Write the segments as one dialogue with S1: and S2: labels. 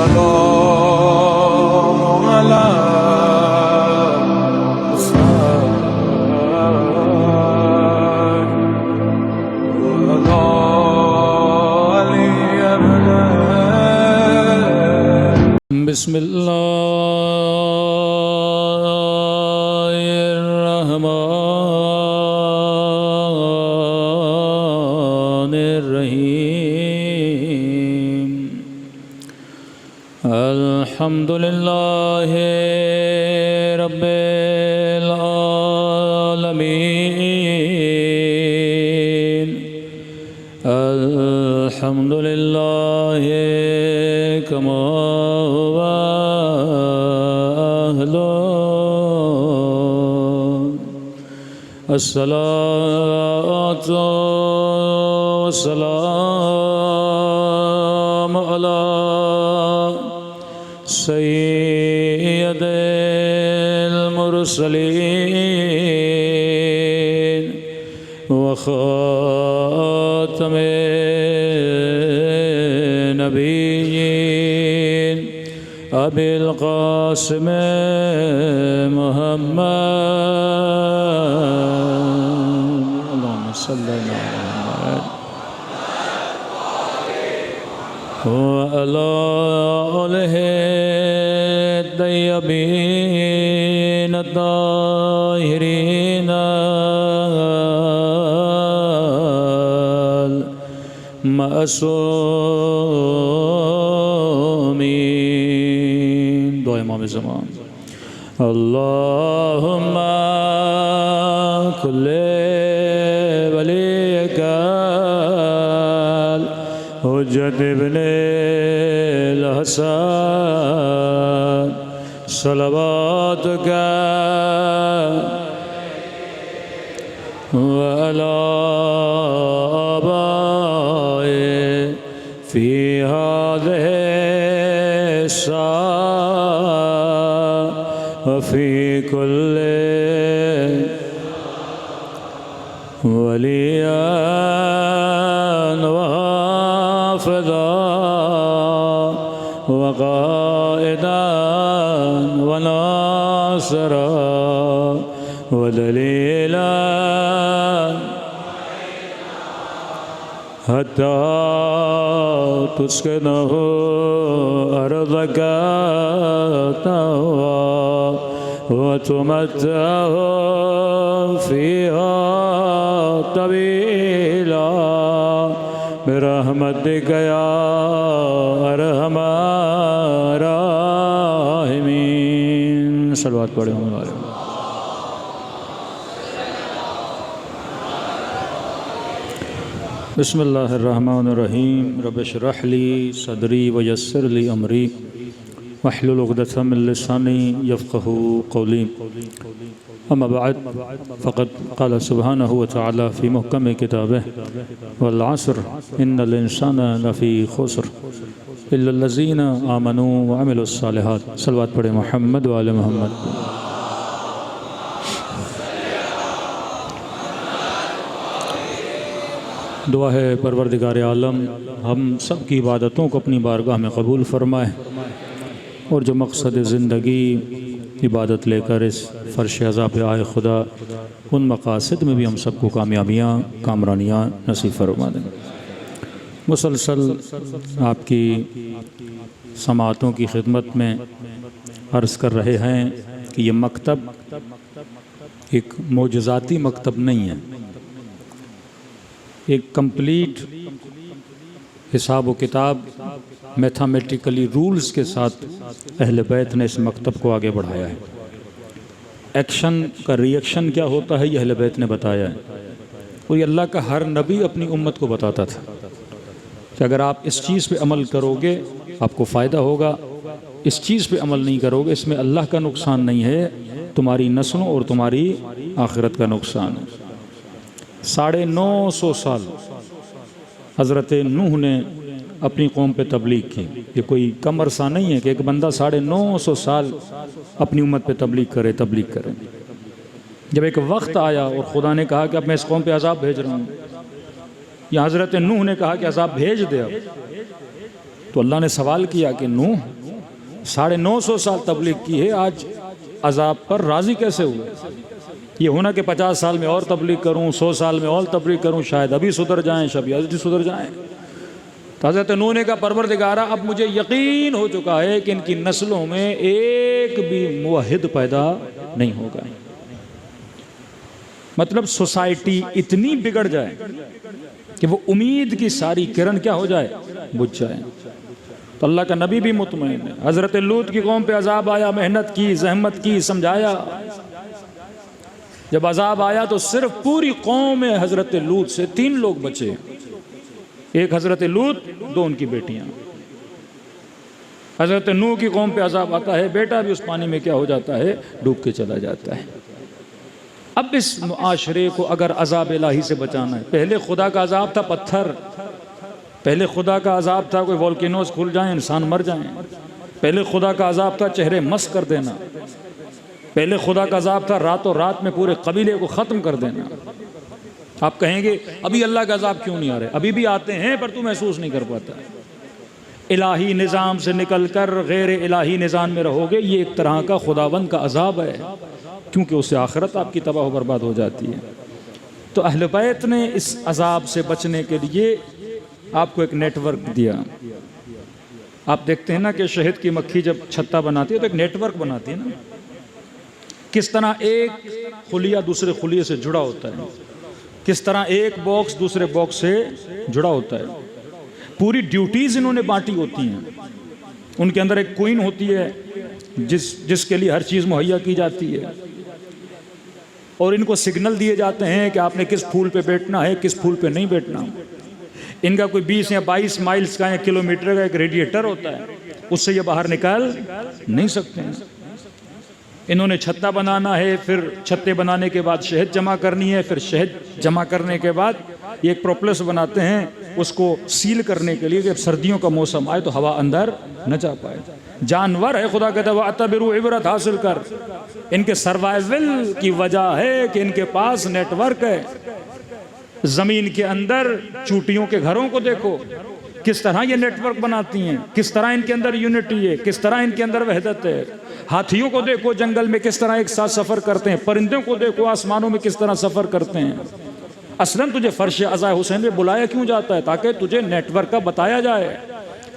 S1: والسلام على بسم الله الرحمن الرحيم الحمد لله رب العالمين الحمد لله كما الصلاة والسلام على سيد المرسلين وخاتم النبيين أبي القاسم محمد اللهم صل على محمد وعلى آله الطيبين الطاهرين المعصومين دعاء امام زمان اللهم كل وليك حجة ابن الحسن صلواتك وعلى آبائه في هذه الساعة وفي كل وليا وحافظا وقائدا وناصرا ودليلا حتى تسكنه أرضك طوعا وتمتعه فيها طويلا برحمتك يا أرحم الراحمين صلوات پڑھیں ہمارے بسم اللہ الرحمن الرحیم رب اشرح لی صدری ویسر لی امری واحلل عقدۃ من لسانی یفقهوا قولی اما بعد فقد قال سبحانه وتعالى في محكم كتابه والعصر ان الانسان لفی خسر الا الذين آمنوا وعملوا الصالحات صلوات پڑھیں محمد وآل محمد دعا ہے پروردگار عالم ہم سب کی عبادتوں کو اپنی بارگاہ میں قبول فرمائے اور جو مقصد زندگی عبادت لے کر اس فرش عزا پہ آئے خدا ان مقاصد میں بھی ہم سب کو کامیابیاں کامرانیاں نصیب فرما دیں مسلسل آپ کی سماعتوں کی خدمت میں عرض کر رہے ہیں کہ یہ مکتب ایک معجزاتی مکتب نہیں ہے ایک کمپلیٹ حساب و کتاب میتھامیٹیکلی رولز کے ساتھ اہل بیت نے اس مکتب کو آگے بڑھایا ہے ایکشن کا ری ایکشن کیا ہوتا ہے یہ اہل بیت نے بتایا ہے اور یہ اللہ کا ہر نبی اپنی امت کو بتاتا تھا کہ اگر آپ اس چیز پہ عمل کرو گے آپ کو فائدہ ہوگا اس چیز پہ عمل نہیں کرو گے اس میں اللہ کا نقصان نہیں ہے تمہاری نسلوں اور تمہاری آخرت کا نقصان ہے 950 سال حضرت نوح نے اپنی قوم پہ تبلیغ کی یہ کوئی کم عرصہ نہیں ہے کہ ایک بندہ 950 سال اپنی امت پہ تبلیغ کرے جب ایک وقت آیا اور خدا نے کہا کہ اب میں اس قوم پہ عذاب بھیج رہا ہوں یا حضرت نوح نے کہا کہ عذاب بھیج دے اب تو اللہ نے سوال کیا کہ نوح 950 سال تبلیغ کی ہے، آج عذاب پر راضی کیسے ہوئے؟ یہ ہونا کہ 50 سال میں اور تبلیغ کروں، 100 سال میں اور تبلیغ کروں، شاید ابھی سدھر جائیں، شاید ابھی سدھر جائیں۔ تو حضرت نوح نے کہا پروردگارا اب مجھے یقین ہو چکا ہے کہ ان کی نسلوں میں ایک بھی موحد پیدا نہیں ہوگا۔ مطلب سوسائٹی اتنی بگڑ جائے کہ وہ امید کی ساری کرن کیا ہو جائے؟ بجھ جائے۔ تو اللہ کا نبی بھی مطمئن ہے۔ حضرت لوط کی قوم پہ عذاب آیا، محنت کی، زحمت کی، سمجھایا، جب عذاب آیا تو صرف پوری قوم حضرت لوط سے 3 لوگ بچے، ایک حضرت لوط، 2 ان کی بیٹیاں۔ حضرت نوح کی قوم پہ عذاب آتا ہے، بیٹا بھی اس پانی میں کیا ہو جاتا ہے؟ ڈوب کے چلا جاتا ہے۔ اب اس معاشرے کو اگر عذاب الہی سے بچانا ہے، پہلے خدا کا عذاب تھا پتھر، پہلے خدا کا عذاب تھا کوئی والکینوز کھل جائیں انسان مر جائیں، پہلے خدا کا عذاب تھا چہرے مس کر دینا، پہلے خدا کا عذاب تھا راتوں رات میں پورے قبیلے کو ختم کر دینا۔ آپ کہیں گے ابھی اللہ کا عذاب کیوں نہیں آ رہے؟ ابھی بھی آتے ہیں پر تو محسوس نہیں کر پاتا۔ الہی نظام سے نکل کر غیر الہی نظام میں رہو گے، یہ ایک طرح کا خداوند کا عذاب ہے، کیونکہ اس سے آخرت آپ کی تباہ و برباد ہو جاتی ہے۔ تو اہل بیت نے اس عذاب سے بچنے کے لیے آپ کو ایک نیٹ ورک دیا۔ آپ دیکھتے ہیں نا کہ شہد کی مکھی جب چھتا بناتی ہے تو ایک نیٹ ورک بناتی ہے نا، کس طرح ایک خلیہ دوسرے خلیے سے جڑا ہوتا ہے، کس طرح ایک باکس دوسرے باکس سے جڑا ہوتا ہے۔ پوری ڈیوٹیز انہوں نے بانٹی ہوتی ہیں، ان کے اندر ایک کوئن ہوتی ہے جس کے لیے ہر چیز مہیا کی جاتی ہے، اور ان کو سگنل دیے جاتے ہیں کہ آپ نے کس پھول پہ بیٹھنا ہے، کس پھول پہ نہیں بیٹھنا۔ ان کا کوئی 20 یا 22 مائلز کا یا کلومیٹر کا ایک ریڈیٹر ہوتا ہے، اس سے یہ باہر نکال نہیں سکتے ہیں۔ انہوں نے چھتا بنانا ہے، پھر چھتے بنانے کے بعد شہد جمع کرنی ہے، پھر شہد جمع کرنے کے بعد یہ ایک پروپلس بناتے ہیں اس کو سیل کرنے کے لیے کہ سردیوں کا موسم آئے تو ہوا اندر نہ جا پائے۔ جانور ہے، خدا کہتا ہے وَاعْتَبِرُوا عبرت حاصل کر۔ ان کے سروائیول کی وجہ ہے کہ ان کے پاس نیٹ ورک ہے۔ زمین کے اندر چوٹیوں کے گھروں کو دیکھو، کس طرح یہ نیٹ ورک بناتی ہیں، کس طرح ان کے اندر یونٹی ہے، کس طرح ان کے اندر وحدت ہے۔ ہاتھیوں کو دیکھو جنگل میں کس طرح ایک ساتھ سفر کرتے ہیں، پرندوں کو دیکھو آسمانوں میں کس طرح سفر کرتے ہیں۔ اصلاً تجھے فرش عزا حسین میں بلایا کیوں جاتا ہے؟ تاکہ تجھے نیٹ ورک کا بتایا جائے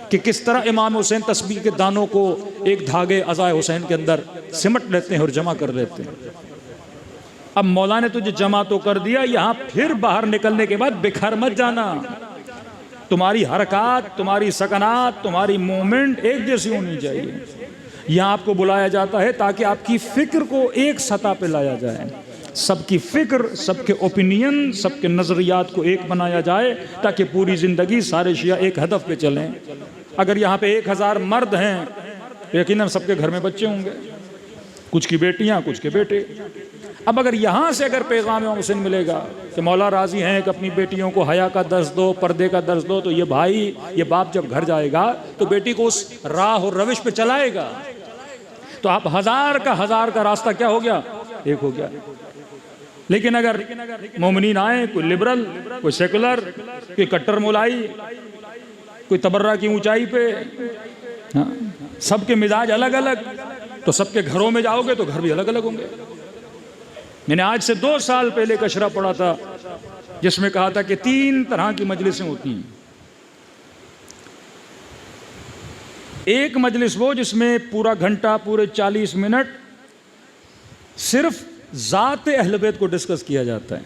S1: کہ کس طرح امام حسین تسبیح کے دانوں کو ایک دھاگے عزا حسین کے اندر سمٹ لیتے ہیں اور جمع کر لیتے ہیں۔ اب مولا نے تجھے جمع تو کر دیا، یہاں پھر باہر نکلنے کے بعد بکھر مت جانا۔ تمہاری حرکات، تمہاری سکنات، تمہاری مومنٹ ایک جیسی ہونی چاہیے۔ یہاں آپ کو بلایا جاتا ہے تاکہ آپ کی فکر کو ایک سطح پہ لایا جائے، سب کی فکر، سب کے اوپینین، سب کے نظریات کو ایک بنایا جائے تاکہ پوری زندگی سارے شیعہ ایک ہدف پہ چلیں۔ اگر یہاں پہ 1000 مرد ہیں یقیناً سب کے گھر میں بچے ہوں گے، کچھ کی بیٹیاں، کچھ کے بیٹے۔ اب اگر یہاں سے اگر پیغام امام حسین ملے گا کہ مولا راضی ہیں کہ اپنی بیٹیوں کو حیا کا درس دو، پردے کا درس دو، تو یہ بھائی، یہ باپ جب گھر جائے گا تو بیٹی کو اس راہ اور روش پہ چلائے گا۔ تو آپ 1000 کا راستہ کیا ہو گیا؟ ایک ہو گیا۔ لیکن اگر مومنین آئیں، کوئی لبرل، کوئی سیکولر، کوئی کٹر مولائی، کوئی تبرہ کی اونچائی پہ، سب کے مزاج الگ الگ، تو سب کے گھروں میں جاؤ گے تو گھر بھی الگ الگ ہوں گے۔ میں نے آج سے 2 سال پہلے کشرہ پڑھا تھا جس میں کہا تھا کہ 3 طرح کی مجلسیں ہوتی ہیں۔ ایک مجلس وہ جس میں پورا گھنٹہ، پورے 40 منٹ صرف ذات اہل بیت کو ڈسکس کیا جاتا ہے۔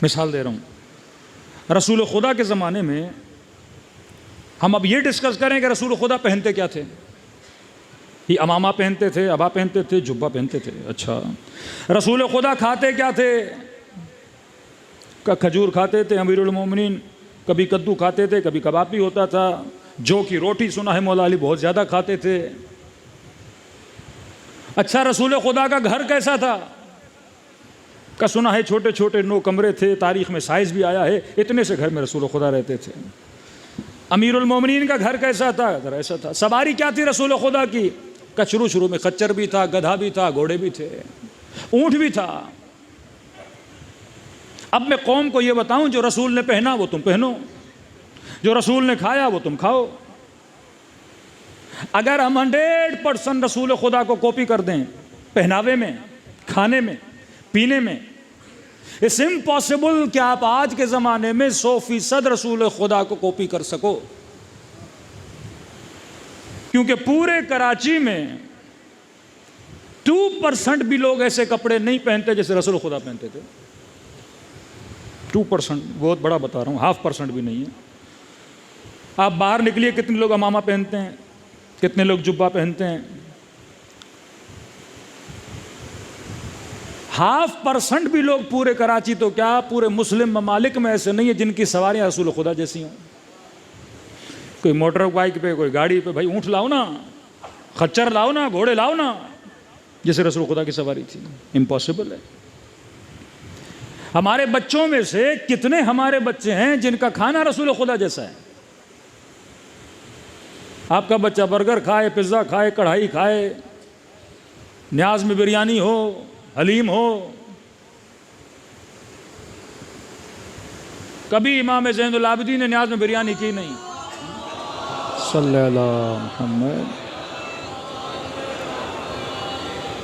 S1: مثال دے رہا ہوں، رسول خدا کے زمانے میں ہم اب یہ ڈسکس کریں کہ رسول خدا پہنتے کیا تھے۔ یہ امامہ پہنتے تھے، عبا پہنتے تھے، جبہ پہنتے تھے۔ اچھا، رسول خدا کھاتے کیا تھے؟ کھجور کھاتے تھے امیر المومنین، کبھی کدو کھاتے تھے، کبھی کباب بھی ہوتا تھا۔ جو کی روٹی سنا ہے مولا علی بہت زیادہ کھاتے تھے۔ اچھا، رسول خدا کا گھر کیسا تھا؟ کا سنا ہے چھوٹے چھوٹے 9 کمرے تھے، تاریخ میں سائز بھی آیا ہے، اتنے سے گھر میں رسول خدا رہتے تھے۔ امیر المومنین کا گھر کیسا تھا؟ گھر ایسا تھا۔ سواری کیا تھی رسول خدا کی؟ کا شروع میں خچر بھی تھا، گدھا بھی تھا، گھوڑے بھی تھے، اونٹ بھی تھا۔ اب میں قوم کو یہ بتاؤں جو رسول نے پہنا وہ تم پہنو، جو رسول نے کھایا وہ تم کھاؤ۔ اگر ہم 100% رسول خدا کو کاپی کر دیں پہناوے میں، کھانے میں، پینے میں، اٹس امپاسبل کہ آپ آج کے زمانے میں 100% رسول خدا کو کاپی کر سکو، کیونکہ پورے کراچی میں 2% بھی لوگ ایسے کپڑے نہیں پہنتے جیسے رسول خدا پہنتے تھے۔ 2%، بہت بڑا بتا رہا ہوں، 0.5% بھی نہیں ہے۔ آپ باہر نکلیے، کتنے لوگ عمامہ پہنتے ہیں، کتنے لوگ جبہ پہنتے ہیں۔ 0.5% بھی لوگ پورے کراچی تو کیا پورے مسلم ممالک میں ایسے نہیں ہیں جن کی سواریاں رسول خدا جیسی ہوں۔ کوئی موٹر بائک پہ، کوئی گاڑی پہ، بھائی اونٹ لاؤ نا، خچر لاؤ نا، گھوڑے لاؤ نا، جیسے رسول خدا کی سواری تھی۔ امپاسبل ہے۔ ہمارے بچوں میں سے کتنے ہمارے بچے ہیں جن کا کھانا رسول خدا جیسا ہے؟ آپ کا بچہ برگر کھائے، پیزا کھائے، کڑھائی کھائے، نیاز میں بریانی ہو، حلیم ہو، کبھی امام زین العابدین نے نیاز میں بریانی کی نہیں، صلی اللہ محمد۔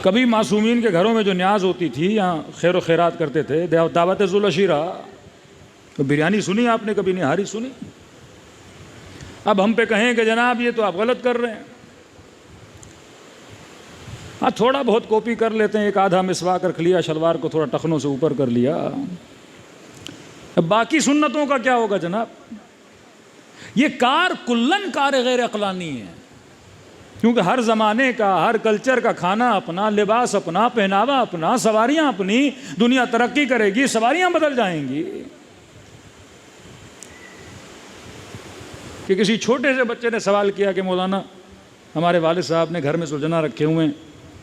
S1: کبھی معصومین کے گھروں میں جو نیاز ہوتی تھی، یہاں خیر و خیرات کرتے تھے، دعوت ذوالعشیرہ، تو بریانی سنی آپ نے؟ کبھی نہاری سنی؟ اب ہم پہ کہیں کہ جناب یہ تو آپ غلط کر رہے ہیں۔ ہاں تھوڑا بہت کاپی کر لیتے ہیں، ایک آدھا مسواک رکھ لیا، شلوار کو تھوڑا ٹخنوں سے اوپر کر لیا، اب باقی سنتوں کا کیا ہوگا جناب؟ یہ کار کلن کار غیر عقلانی ہے، کیونکہ ہر زمانے کا، ہر کلچر کا کھانا اپنا، لباس اپنا، پہناوا اپنا، سواریاں اپنی۔ دنیا ترقی کرے گی، سواریاں بدل جائیں گی۔ کہ کسی چھوٹے سے بچے نے سوال کیا کہ مولانا ہمارے والد صاحب نے گھر میں سلجھنا رکھے ہوئے ہیں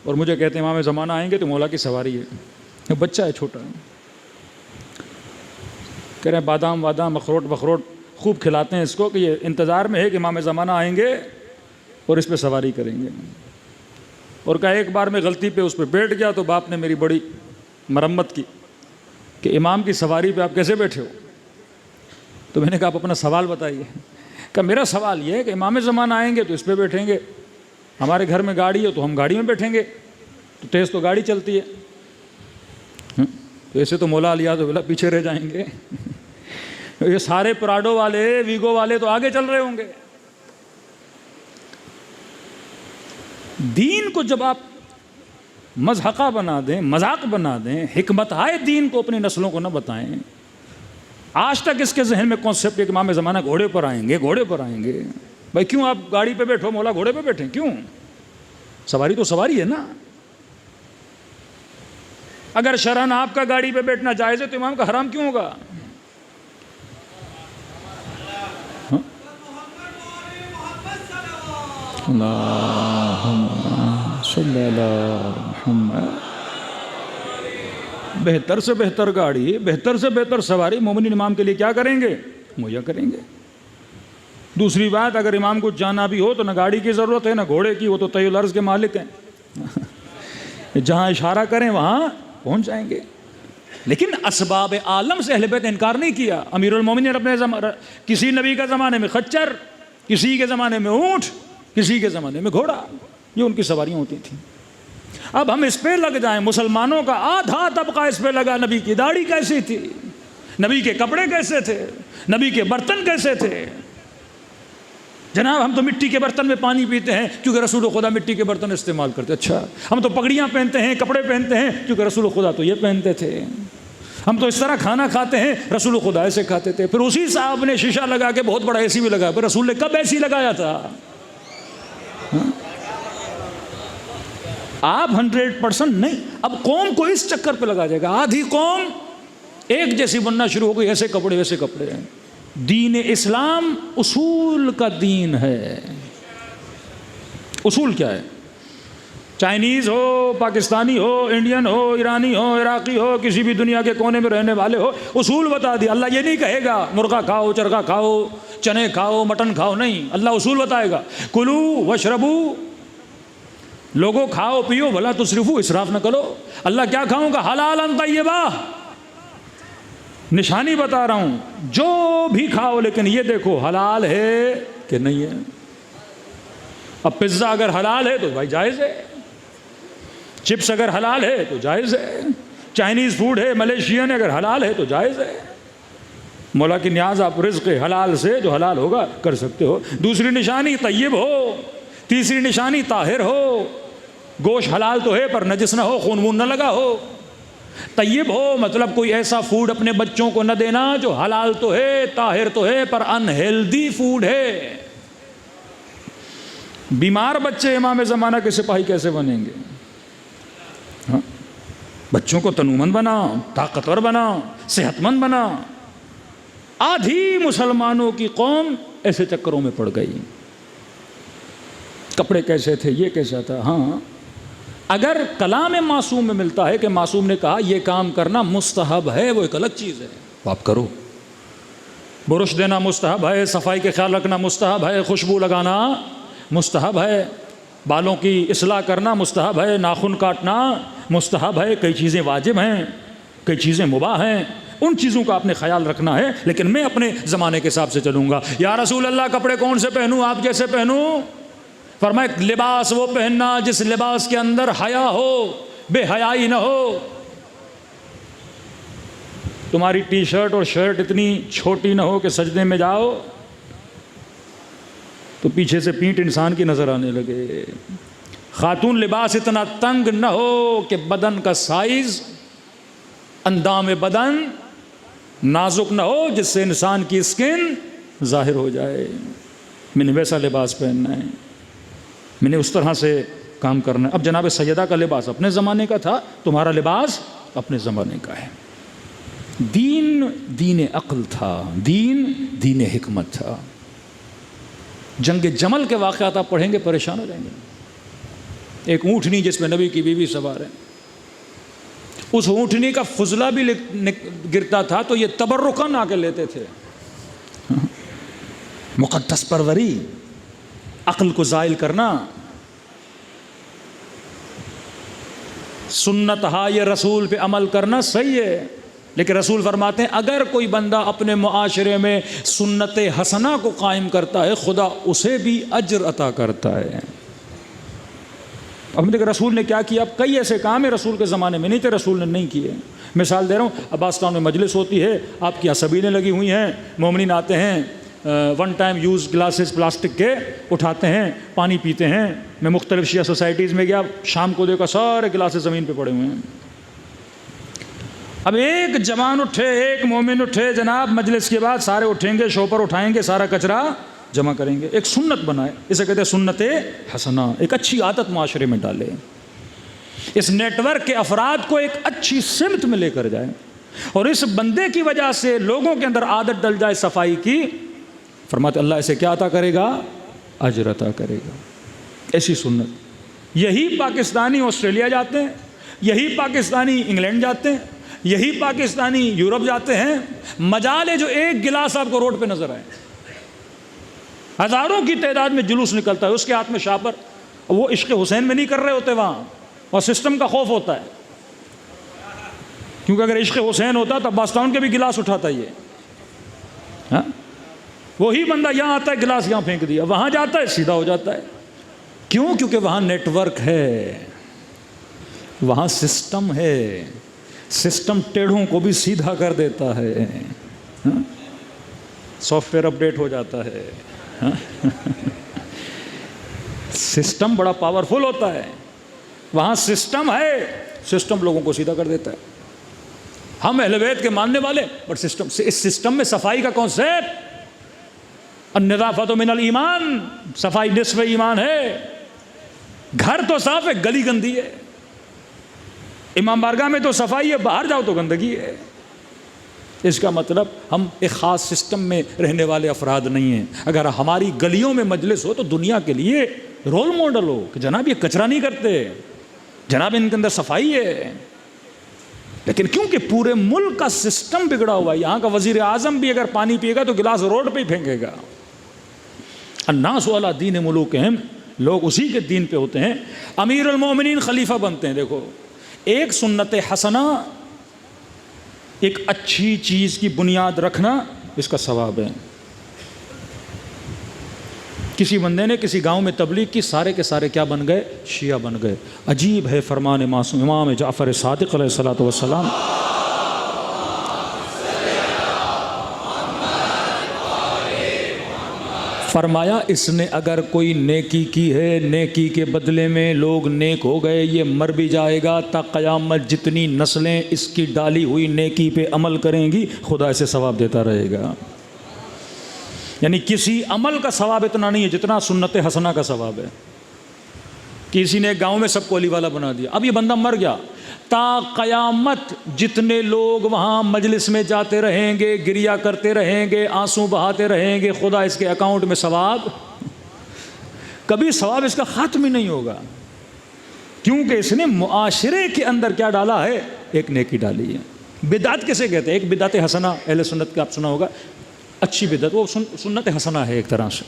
S1: اور مجھے کہتے ہیں امام زمانہ آئیں گے تو مولا کی سواری ہے۔ بچہ ہے چھوٹا، کہہ رہے ہیں بادام وادام، اخروٹ بخروٹ خوب کھلاتے ہیں اس کو کہ یہ انتظار میں ہے کہ امام زمانہ آئیں گے اور اس پہ سواری کریں گے۔ اور کہا ایک بار میں غلطی پہ اس پہ بیٹھ گیا تو باپ نے میری بڑی مرمت کی کہ امام کی سواری پہ آپ کیسے بیٹھے ہو؟ تو میں نے کہا آپ اپنا سوال بتائیے۔ کہ میرا سوال یہ ہے کہ امام زمانہ آئیں گے تو اس پہ بیٹھیں گے، ہمارے گھر میں گاڑی ہے تو ہم گاڑی میں بیٹھیں گے، تو تیز تو گاڑی چلتی ہے، تو ایسے تو مولا علیہ تو پیچھے رہ جائیں گے۔ یہ سارے پراڈو والے، ویگو والے تو آگے چل رہے ہوں گے۔ دین کو جب آپ مضحکہ بنا دیں، مذاق بنا دیں، حکمت آئے دین کو اپنی نسلوں کو نہ بتائیں۔ آج تک اس کے ذہن میں کانسیپٹ ہے کہ امام زمانہ گھوڑے پر آئیں گے، گھوڑے پر آئیں گے۔ بھائی کیوں آپ گاڑی پہ بیٹھو، مولا گھوڑے پہ بیٹھیں کیوں؟ سواری تو سواری ہے نا۔ اگر شرعاً آپ کا گاڑی پہ بیٹھنا جائز ہے تو امام کا حرام کیوں ہوگا؟ اللہم صلی اللہ محمد۔ بہتر سے بہتر گاڑی، بہتر سے بہتر سواری مومنین امام کے لیے کیا کریں گے؟ مہیا کریں گے۔ دوسری بات، اگر امام کو جانا بھی ہو تو نہ گاڑی کی ضرورت ہے نہ گھوڑے کی، وہ تو طی الارض کے مالک ہیں، جہاں اشارہ کریں وہاں پہنچ جائیں گے۔ لیکن اسباب عالم سے اہل بیت نے انکار نہیں کیا۔ امیر المومنین اپنے کسی نبی کا زمانے میں خچر، کسی کے زمانے میں اونٹ، کسی کے زمانے میں گھوڑا، یہ ان کی سواریاں ہوتی تھیں۔ اب ہم اس پہ لگ جائیں، مسلمانوں کا آدھا طبقہ اس پہ لگا، نبی کی داڑھی کیسی تھی، نبی کے کپڑے کیسے تھے، نبی کے برتن کیسے تھے۔ جناب ہم تو مٹی کے برتن میں پانی پیتے ہیں کیونکہ رسول خدا مٹی کے برتن استعمال کرتے۔ اچھا، ہم تو پگڑیاں پہنتے ہیں، کپڑے پہنتے ہیں کیونکہ رسول خدا تو یہ پہنتے تھے۔ ہم تو اس طرح کھانا کھاتے ہیں، رسول خدا ایسے کھاتے تھے۔ پھر اسی صاحب نے شیشہ لگا کے بہت بڑا اے سی بھی لگایا، پھر رسول نے کب اے سی لگایا تھا؟ آپ 100% نہیں۔ اب قوم کو اس چکر پہ لگا جائے گا، آدھی قوم ایک جیسی بننا شروع ہو گئی، ایسے کپڑے ویسے کپڑے ہیں۔ دین اسلام اصول کا دین ہے۔ اصول کیا ہے؟ چائنیز ہو، پاکستانی ہو، انڈین ہو، ایرانی ہو، عراقی ہو، کسی بھی دنیا کے کونے میں رہنے والے ہو، اصول بتا دیا۔ اللہ یہ نہیں کہے گا مرغا کھاؤ، چرگا کھاؤ، چنے کھاؤ، مٹن کھاؤ، نہیں، اللہ اصول بتائے گا۔ کلو وشربو، لوگوں کھاؤ پیو، بھلا تسرفو، اسراف نہ کرو۔ اللہ کیا کھاؤں گا؟ حلالا طیبا، نشانی بتا رہا ہوں، جو بھی کھاؤ لیکن یہ دیکھو حلال ہے کہ نہیں ہے۔ اب پزا اگر حلال ہے تو بھائی جائز ہے، چپس اگر حلال ہے تو جائز ہے، چائنیز فوڈ ہے ملیشین اگر حلال ہے تو جائز ہے۔ مولا کی نیاز آپ رزق حلال سے جو حلال ہوگا کر سکتے ہو۔ دوسری نشانی طیب ہو، تیسری نشانی طاہر ہو، گوشت حلال تو ہے پر نجس نہ ہو، خون وون نہ لگا ہو۔ طیب ہو مطلب کوئی ایسا فوڈ اپنے بچوں کو نہ دینا جو حلال تو ہے طاہر تو ہے پر انہیلدی فوڈ ہے۔ بیمار بچے امام زمانہ کے سپاہی کیسے بنیں گے؟ ہاں؟ بچوں کو تنومند بنا، طاقتور بنا، صحت مند بنا۔ آدھی مسلمانوں کی قوم ایسے چکروں میں پڑ گئی، کپڑے کیسے تھے، یہ کیسا تھا۔ ہاں اگر کلام معصوم میں ملتا ہے کہ معصوم نے کہا یہ کام کرنا مستحب ہے، وہ ایک الگ چیز ہے، آپ کرو۔ برش دینا مستحب ہے، صفائی کے خیال رکھنا مستحب ہے، خوشبو لگانا مستحب ہے، بالوں کی اصلاح کرنا مستحب ہے، ناخن کاٹنا مستحب ہے، کئی چیزیں واجب ہیں، کئی چیزیں مباح ہیں، ان چیزوں کا آپ نے خیال رکھنا ہے۔ لیکن میں اپنے زمانے کے حساب سے چلوں گا۔ یا رسول اللہ کپڑے کون سے پہنوں، آپ جیسے پہنوں؟ فرمایا لباس وہ پہننا جس لباس کے اندر حیا ہو، بے حیائی نہ ہو۔ تمہاری ٹی شرٹ اور شرٹ اتنی چھوٹی نہ ہو کہ سجدے میں جاؤ تو پیچھے سے پینٹ انسان کی نظر آنے لگے۔ خاتون لباس اتنا تنگ نہ ہو کہ بدن کا سائز، اندام بدن نازک نہ ہو جس سے انسان کی اسکن ظاہر ہو جائے۔ میں نے ویسا لباس پہننا ہے، میں نے اس طرح سے کام کرنا ہے۔ اب جناب سیدہ کا لباس اپنے زمانے کا تھا، تمہارا لباس اپنے زمانے کا ہے۔ دین دین عقل تھا، دین دین حکمت تھا۔ جنگ جمل کے واقعات آپ پڑھیں گے پریشان ہو جائیں گے۔ ایک اونٹنی جس میں نبی کی بیوی سوار ہے، اس اونٹنی کا فضلہ بھی گرتا تھا تو یہ تبرکاً آ کے لیتے تھے۔ مقدس پروری، عقل کو زائل کرنا، سنت ہائے رسول پہ عمل کرنا صحیح ہے، لیکن رسول فرماتے ہیں اگر کوئی بندہ اپنے معاشرے میں سنت حسنہ کو قائم کرتا ہے خدا اسے بھی اجر عطا کرتا ہے۔ اب دیکھ رسول نے کیا کیا، اب کئی ایسے کام ہیں رسول کے زمانے میں نہیں تھے، رسول نے نہیں کیے۔ مثال دے رہا ہوں، عباس ٹاؤن میں مجلس ہوتی ہے، آپ کی یہاں سبیلیں لگی ہوئی ہیں، مومنین آتے ہیں، one time use glasses plastic کے اٹھاتے ہیں، پانی پیتے ہیں۔ میں مختلف شیعہ سوسائٹیز میں گیا، شام کو دیکھا سارے گلاسز زمین پہ پڑے ہوئے ہیں۔ اب ایک جوان اٹھے، ایک مومن اٹھے، جناب مجلس کے بعد سارے اٹھیں گے، شوپر اٹھائیں گے، سارا کچرا جمع کریں گے، ایک سنت بنائے، اسے کہتے ہیں سنت حسنہ، ایک اچھی عادت معاشرے میں ڈالے، اس نیٹ ورک کے افراد کو ایک اچھی سمت میں لے کر جائے، اور اس بندے کی وجہ سے لوگوں کے اندر عادت ڈل جائے صفائی کی۔ فرماتے اللہ اسے کیا عطا کرے گا؟ اجر عطا کرے گا۔ ایسی سنت۔ یہی پاکستانی آسٹریلیا جاتے ہیں، یہی پاکستانی انگلینڈ جاتے ہیں، یہی پاکستانی یورپ جاتے ہیں، مجال ہے جو ایک گلاس آپ کو روڈ پہ نظر آئے، ہزاروں کی تعداد میں جلوس نکلتا ہے، اس کے ہاتھ میں شاپر، وہ عشق حسین میں نہیں کر رہے ہوتے وہاں، اور سسٹم کا خوف ہوتا ہے، کیونکہ اگر عشق حسین ہوتا تو عباس ٹاؤن کے بھی گلاس اٹھاتا یہ، ہاں وہی بندہ یہاں آتا ہے گلاس یہاں پھینک دیا، وہاں جاتا ہے سیدھا ہو جاتا ہے۔ کیوں؟ کیونکہ وہاں نیٹ ورک ہے، وہاں سسٹم ہے، سسٹم ٹیڑھوں کو بھی سیدھا کر دیتا ہے، سافٹ ویئر اپڈیٹ ہو جاتا ہے، سسٹم بڑا پاورفل ہوتا ہے، وہاں سسٹم ہے، سسٹم لوگوں کو سیدھا کر دیتا ہے۔ ہم اہل بیت کے ماننے والے، بٹ سسٹم، اس سسٹم میں صفائی کا کانسیپٹ، النظافۃ من الایمان، صفائی نصف ایمان ہے۔ گھر تو صاف ہے، گلی گندی ہے، امام بارگاہ میں تو صفائی ہے، باہر جاؤ تو گندگی ہے۔ اس کا مطلب ہم ایک خاص سسٹم میں رہنے والے افراد نہیں ہیں۔ اگر ہماری گلیوں میں مجلس ہو تو دنیا کے لیے رول ماڈل ہو کہ جناب یہ کچرا نہیں کرتے، جناب ان کے اندر صفائی ہے۔ لیکن کیونکہ پورے ملک کا سسٹم بگڑا ہوا ہے، یہاں کا وزیر اعظم بھی اگر پانی پیے گا تو گلاس روڈ پہ ہی پھینکے گا۔ الناس علی دین ملوکہم، لوگ اسی کے دین پہ ہوتے ہیں۔ امیر المومنین خلیفہ بنتے ہیں۔ دیکھو ایک سنت حسنہ ایک اچھی چیز کی بنیاد رکھنا اس کا ثواب ہے۔ کسی بندے نے کسی گاؤں میں تبلیغ کی، سارے کے سارے کیا بن گئے؟ شیعہ بن گئے۔ عجیب ہے فرمان معصوم امام جعفر صادق علیہ الصلوۃ والسلام۔ فرمایا اس نے اگر کوئی نیکی کی ہے، نیکی کے بدلے میں لوگ نیک ہو گئے، یہ مر بھی جائے گا، تا قیامت جتنی نسلیں اس کی ڈالی ہوئی نیکی پہ عمل کریں گی، خدا اسے ثواب دیتا رہے گا۔ یعنی کسی عمل کا ثواب اتنا نہیں ہے جتنا سنت حسنہ کا ثواب ہے۔ کسی نے ایک گاؤں میں سب کو علی والا بنا دیا، اب یہ بندہ مر گیا، تا قیامت جتنے لوگ وہاں مجلس میں جاتے رہیں گے، گریا کرتے رہیں گے، آنسو بہاتے رہیں گے، خدا اس کے اکاؤنٹ میں ثواب، کبھی ثواب اس کا ختم ہی نہیں ہوگا، کیونکہ اس نے معاشرے کے اندر کیا ڈالا ہے؟ ایک نیکی ڈالی ہے۔ بدعت کسے کہتے ہیں؟ ایک بدعت حسنہ اہل سنت کا آپ سنا ہوگا، اچھی بدعت، وہ سنت حسنہ ہے ایک طرح سے۔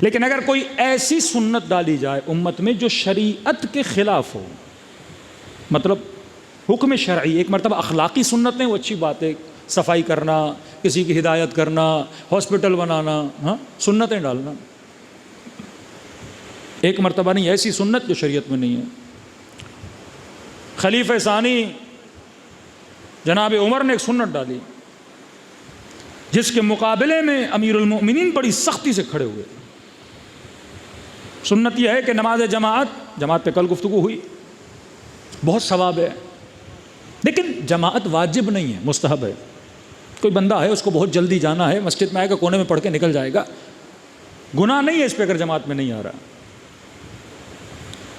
S1: لیکن اگر کوئی ایسی سنت ڈالی جائے امت میں جو شریعت کے خلاف ہو، مطلب حکم شرعی، ایک مرتبہ اخلاقی سنتیں وہ اچھی بات ہے، صفائی کرنا، کسی کی ہدایت کرنا، ہاسپٹل بنانا، ہاں سنتیں ڈالنا، ایک مرتبہ نہیں، ایسی سنت جو شریعت میں نہیں ہے۔ خلیفہ ثانی جناب عمر نے ایک سنت ڈالی جس کے مقابلے میں امیر المؤمنین بڑی سختی سے کھڑے ہوئے۔ سنت یہ ہے کہ نماز جماعت پہ کل گفتگو ہوئی، بہت ثواب ہے، لیکن جماعت واجب نہیں ہے، مستحب ہے۔ کوئی بندہ ہے اس کو بہت جلدی جانا ہے، مسجد میں آئے گا، کونے میں پڑھ کے نکل جائے گا، گناہ نہیں ہے اس پہ اگر جماعت میں نہیں آ رہا۔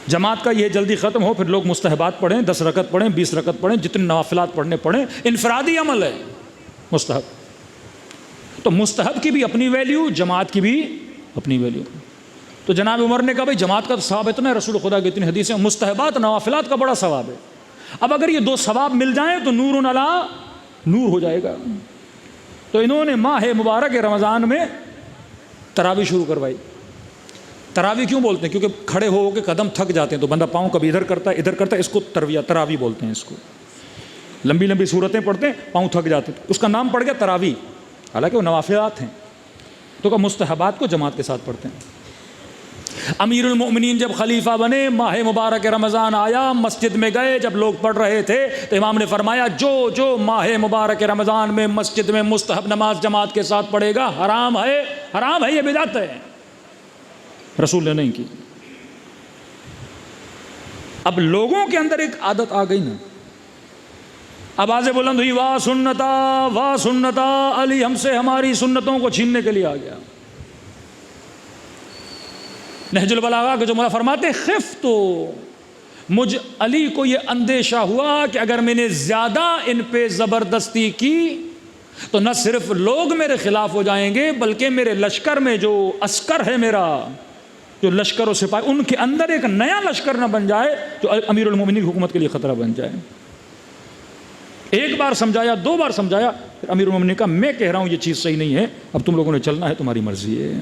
S1: جماعت کا یہ جلدی ختم ہو، پھر لوگ مستحبات پڑھیں، 10 رکعت پڑھیں، 20 رکعت پڑھیں، جتنے نوافلات پڑھنے پڑھیں، انفرادی عمل ہے مستحب۔ تو مستحب کی بھی اپنی ویلیو، جماعت کی بھی اپنی ویلیو۔ تو جناب عمر نے کہا بھائی جماعت کا تو ثواب اتنا ہے، رسول خدا کی اتنی حدیثیں، مستحبات نوافلات کا بڑا ثواب ہے۔ اب اگر یہ دو ثواب مل جائیں تو نور علی نور ہو جائے گا۔ تو انہوں نے ماہ مبارک رمضان میں تراویح شروع کروائی۔ تراویح کیوں بولتے ہیں؟ کیونکہ کھڑے ہو کے قدم تھک جاتے ہیں، تو بندہ پاؤں کبھی ادھر کرتا ہے ادھر کرتا ہے، اس کو تراویح بولتے ہیں۔ اس کو لمبی لمبی صورتیں پڑھتے ہیں، پاؤں تھک جاتے ہیں، اس کا نام پڑ گیا تراویح، حالانکہ وہ نوافلات ہیں۔ تو کہ مستحبات کو جماعت کے ساتھ پڑھتے ہیں۔ امیر المؤمنین جب خلیفہ بنے، ماہ مبارک رمضان آیا، مسجد میں گئے، جب لوگ پڑھ رہے تھے تو امام نے فرمایا جو ماہ مبارک رمضان میں مسجد میں مستحب نماز جماعت کے ساتھ پڑھے گا، حرام ہے، یہ بدعت ہے۔ رسول نے نہیں کی۔ اب لوگوں کے اندر ایک عادت آ گئی نا، آوازیں بلند ہوئی، واہ سنتا، علی ہم سے ہماری سنتوں کو چھیننے کے لیے آ گیا۔ نہج البلاغہ کے جو مولا فرماتے خفتو، مجھ علی کو یہ اندیشہ ہوا کہ اگر میں نے زیادہ ان پہ زبردستی کی تو نہ صرف لوگ میرے خلاف ہو جائیں گے، بلکہ میرے لشکر میں جو عسکر ہے، میرا جو لشکر و سپاہی، ان کے اندر ایک نیا لشکر نہ بن جائے جو امیر المومنین حکومت کے لیے خطرہ بن جائے۔ ایک بار سمجھایا، 2 بار سمجھایا، پھر امیر المومنین نے کہا میں کہہ رہا ہوں یہ چیز صحیح نہیں ہے، اب تم لوگوں نے چلنا ہے، تمہاری مرضی ہے۔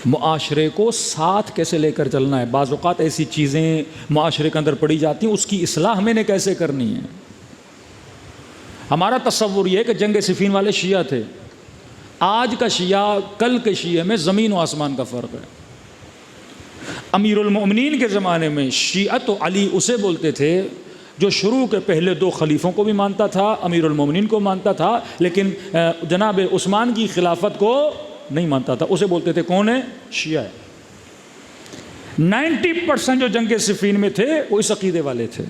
S1: معاشرے کو ساتھ کیسے لے کر چلنا ہے؟ بعض اوقات ایسی چیزیں معاشرے کے اندر پڑی جاتی ہیں، اس کی اصلاح میں نے کیسے کرنی ہے۔ ہمارا تصور یہ ہے کہ جنگ صفین والے شیعہ تھے، آج کا شیعہ کل کے شیعہ میں زمین و آسمان کا فرق ہے۔ امیر المؤمنین کے زمانے میں شیعت و علی اسے بولتے تھے جو شروع کے پہلے 2 خلیفوں کو بھی مانتا تھا، امیر المؤمنین کو مانتا تھا، لیکن جناب عثمان کی خلافت کو نہیں مانتا تھا، اسے بولتے تھے کون ہے؟ شیعہ ہے۔ 90% جو جنگ صفین میں تھے وہ اس عقیدے والے تھے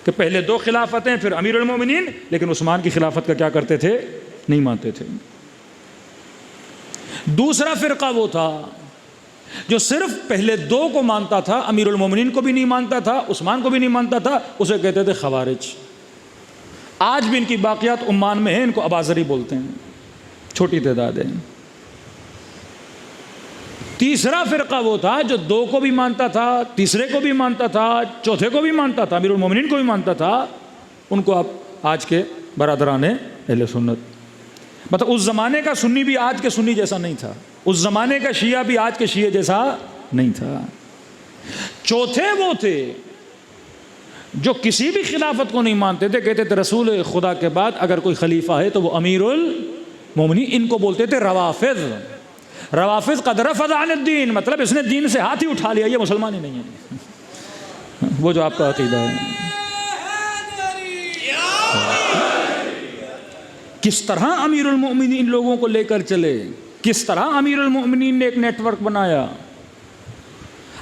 S1: کہ پہلے 2 خلافتیں، پھر امیر المؤمنین، لیکن عثمان کی خلافت کا کیا کرتے تھے؟ نہیں مانتے تھے۔ دوسرا فرقہ وہ تھا جو صرف پہلے 2 کو مانتا تھا، امیر المؤمنین کو بھی نہیں مانتا تھا، عثمان کو بھی نہیں مانتا تھا، اسے کہتے تھے خوارج۔ آج بھی ان کی باقیات عمان میں ہیں، ان کو اباظری بولتے ہیں، چھوٹی تعداد ہے۔ تیسرا فرقہ وہ تھا جو 2 کو بھی مانتا تھا، تیسرے کو بھی مانتا تھا، چوتھے کو بھی مانتا تھا، امیر المومنین کو بھی مانتا تھا، ان کو آپ آج کے برادران اہل سنت، مطلب اس زمانے کا سنی بھی آج کے سنی جیسا نہیں تھا، اس زمانے کا شیعہ بھی آج کے شیعہ جیسا نہیں تھا۔ چوتھے وہ تھے جو کسی بھی خلافت کو نہیں مانتے تھے، کہتے تھے رسول خدا کے بعد اگر کوئی خلیفہ ہے تو وہ امیر المومنین. ان کو بولتے تھے روافض. روافض قد رفض عن الدین، مطلب اس نے دین سے ہاتھ ہی اٹھا لیا، یہ مسلمان ہی نہیں ہے. وہ جو آپ کا عقیدہ ہے. کس طرح امیر المومنین لوگوں کو لے کر چلے، کس طرح امیر المومنین نے ایک نیٹ ورک بنایا.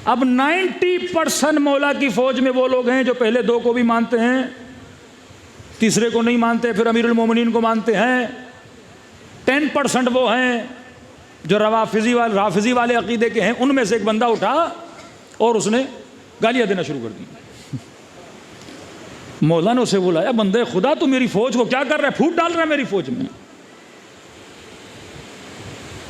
S1: اب 90% مولا کی فوج میں وہ لوگ ہیں جو پہلے دو کو بھی مانتے ہیں، تیسرے کو نہیں مانتے، پھر امیر المومنین کو مانتے ہیں. 10% وہ ہیں جو رافضی والے عقیدے کے ہیں. ان میں سے ایک بندہ اٹھا اور اس نے گالیاں دینا شروع کر دی. مولا نے اسے بلایا، بندے خدا تو میری فوج کو کیا کر رہا ہے، پھوٹ ڈال رہا ہے میری فوج میں.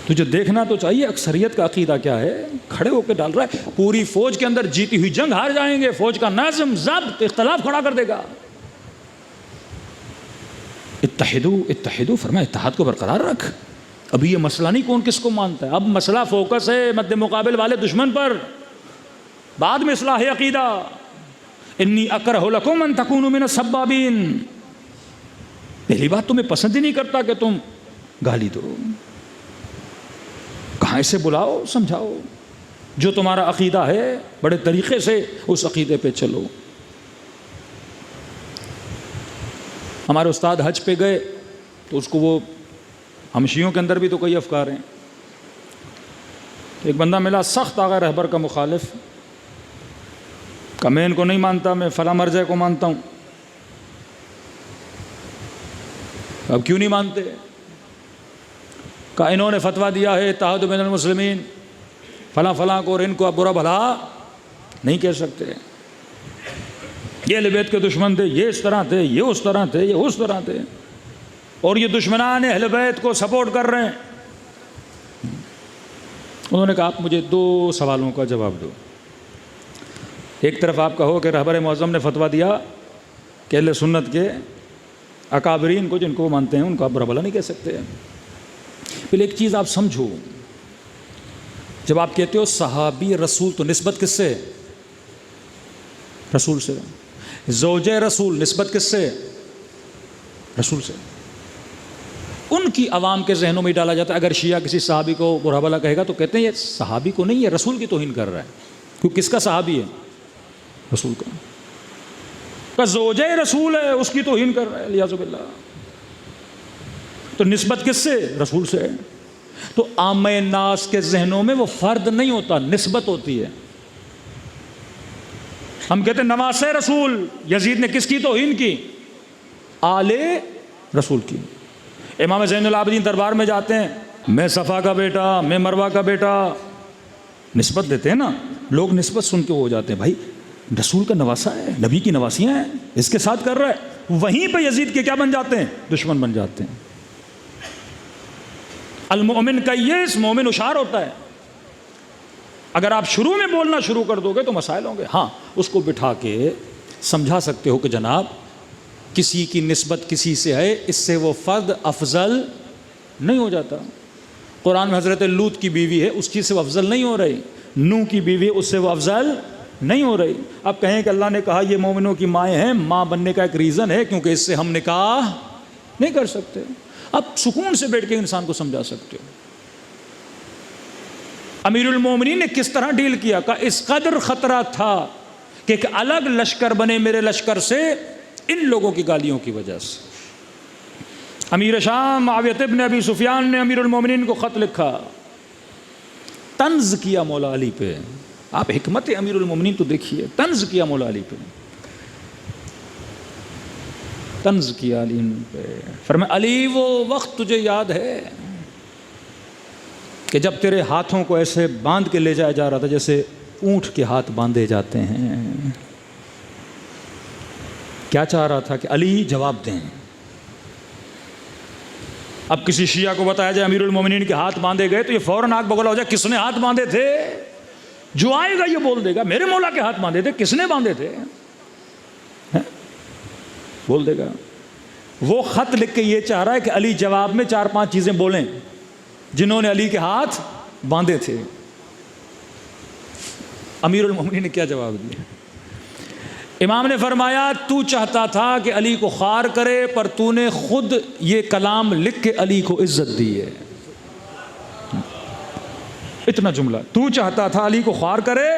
S1: تجھے دیکھنا تو چاہیے اکثریت کا عقیدہ کیا ہے. کھڑے ہو کے ڈال رہا ہے، پوری فوج کے اندر جیتی ہوئی جنگ ہار جائیں گے، فوج کا نظم ضبط اختلاف کھڑا کر دے گا. اتحدو فرمایا اتحاد کو برقرار رکھ. ابھی یہ مسئلہ نہیں کون کس کو مانتا ہے، اب مسئلہ فوکس ہے مد مقابل والے دشمن پر، بعد میں اصلاح عقیدہ. انی اکرہ لکم ان تکونوا من السبابین. پہلی بات تمہیں پسند ہی نہیں کرتا کہ تم گالی دو. کہاں سے بلاؤ، سمجھاؤ. جو تمہارا عقیدہ ہے بڑے طریقے سے اس عقیدے پہ چلو. ہمارے استاد حج پہ گئے تو اس کو وہ ہم شیعوں کے اندر بھی تو کئی افکار ہیں. ایک بندہ ملا سخت آغا رہبر کا مخالف، کہ میں ان کو نہیں مانتا، میں فلاں مرجع کو مانتا ہوں. اب کیوں نہیں مانتے؟ کہ انہوں نے فتویٰ دیا ہے اتحاد بین المسلمین، فلاں فلاں کو، اور ان کو اب برا بھلا نہیں کہہ سکتے. یہ اہل بیت کے دشمن تھے، یہ اس طرح تھے، یہ اس طرح تھے، یہ اس طرح تھے، اور یہ دشمنان اہل بیت کو سپورٹ کر رہے ہیں. انہوں نے کہا آپ مجھے 2 سوالوں کا جواب دو. ایک طرف آپ کہو کہ رہبر معظم نے فتویٰ دیا کہ اہل سنت کے اکابرین کو، جن کو وہ مانتے ہیں، ان کو آپ برا بھلا نہیں کہہ سکتے. پھر ایک چیز آپ سمجھو، جب آپ کہتے ہو صحابی رسول تو نسبت کس سے؟ رسول سے. زوجہ رسول نسبت کس سے؟ رسول سے. ان کی عوام کے ذہنوں میں ڈالا جاتا ہے اگر شیعہ کسی صحابی کو برا بھلا کہے گا تو کہتے ہیں یہ صحابی کو نہیں، یہ رسول کی توہین کر رہا ہے. کیوں؟ کس کا صحابی ہے؟ رسول کا. کہ زوجہ رسول ہے اس کی توہین کر رہا ہے، الیاذ باللہ. تو نسبت کس سے؟ رسول سے. تو عام الناس کے ذہنوں میں وہ فرد نہیں ہوتا، نسبت ہوتی ہے. ہم کہتے ہیں نواسہ رسول، یزید نے کس کی توہین کی؟ آل رسول کی. امام زین العابدین دربار میں جاتے ہیں، میں صفا کا بیٹا، میں مروہ کا بیٹا، نسبت دیتے ہیں نا لوگ. نسبت سن کے وہ ہو جاتے ہیں بھائی رسول کا نواسہ ہے، نبی کی نواسیاں ہیں، اس کے ساتھ کر رہا ہے. وہیں پہ یزید کے کیا بن جاتے ہیں؟ دشمن بن جاتے ہیں. المؤمن کیس، مومن اشار ہوتا ہے. اگر آپ شروع میں بولنا شروع کر دو گے تو مسائل ہوں گے. ہاں اس کو بٹھا کے سمجھا سکتے ہو کہ جناب کسی کی نسبت کسی سے ہے، اس سے وہ فرد افضل نہیں ہو جاتا. قرآن میں حضرت لوط کی بیوی ہے، اس چیز سے وہ افضل نہیں ہو رہی. نوح کی بیوی ہے، اس سے وہ افضل نہیں ہو رہی. اب کہیں کہ اللہ نے کہا یہ مومنوں کی مائیں ہیں، ماں بننے کا ایک ریزن ہے کیونکہ اس سے ہم نکاح نہیں کر سکتے. اب سکون سے بیٹھ کے انسان کو سمجھا سکتے ہو. امیر المومنین نے کس طرح ڈیل کیا؟ کہ اس قدر خطرہ تھا کہ ایک الگ لشکر بنے میرے لشکر سے ان لوگوں کی گالیوں کی وجہ سے. امیر شام معاویہ ابن ابی سفیان نے امیر المومنین کو خط لکھا، طنز کیا مولا علی پہ. آپ حکمت امیر المومنین تو دیکھیے، طنز کیا مولا علی پہ، طنز کیا علی پہ. فرمایا علی وہ وقت تجھے یاد ہے کہ جب تیرے ہاتھوں کو ایسے باندھ کے لے جایا جا رہا تھا جیسے اونٹ کے ہاتھ باندھے جاتے ہیں. کیا چاہ رہا تھا کہ علی جواب دیں. اب کسی شیعہ کو بتایا جائے امیر المومنین کے ہاتھ باندھے گئے تو یہ فوراً آگ بگولا ہو جائے کس نے ہاتھ باندھے تھے. جو آئے گا یہ بول دے گا میرے مولا کے ہاتھ باندھے تھے، کس نے باندھے تھے بول دے گا. وہ خط لکھ کے یہ چاہ رہا ہے کہ علی جواب میں 4-5 چیزیں بولیں جنہوں نے علی کے ہاتھ باندھے تھے. امیر المومنین نے کیا جواب دیا؟ امام نے فرمایا تو چاہتا تھا کہ علی کو خوار کرے، پر تو نے خود یہ کلام لکھ کے علی کو عزت دی ہے۔ اتنا جملہ، تو چاہتا تھا علی کو خوار کرے،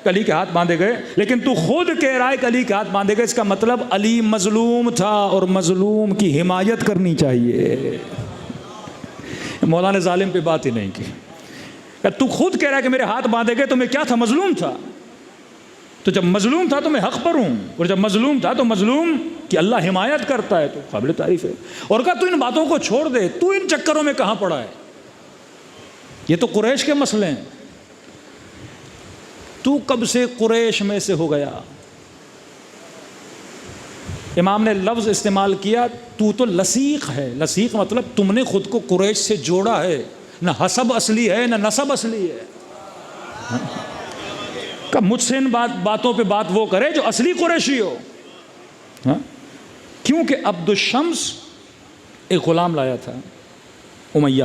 S1: علی کے ہاتھ باندھے گئے، لیکن تو خود کہہ رہا ہے کہ علی کے ہاتھ باندھے گئے۔ اس کا مطلب علی مظلوم تھا اور مظلوم کی حمایت کرنی چاہیے۔ مولا نے ظالم پہ بات ہی نہیں کی۔ تو خود کہہ رہا ہے کہ میرے ہاتھ باندھے گئے، تو میں کیا تھا؟ مظلوم تھا۔ تو جب مظلوم تھا تو میں حق پر ہوں، اور جب مظلوم تھا تو مظلوم کی اللہ حمایت کرتا ہے، تو قابل تعریف ہے۔ اور کہا تو ان باتوں کو چھوڑ دے، تو ان چکروں میں کہاں پڑا ہے؟ یہ تو قریش کے مسئلے ہیں، تو کب سے قریش میں سے ہو گیا؟ امام نے لفظ استعمال کیا، تو لصیق ہے۔ لصیق مطلب تم نے خود کو قریش سے جوڑا ہے، نہ حسب اصلی ہے نہ نسب اصلی ہے۔ کہ مجھ سے ان باتوں پہ بات وہ کرے جو اصلی قریشی ہو۔ کیونکہ عبد الشمس ایک غلام لایا تھا، امیہ،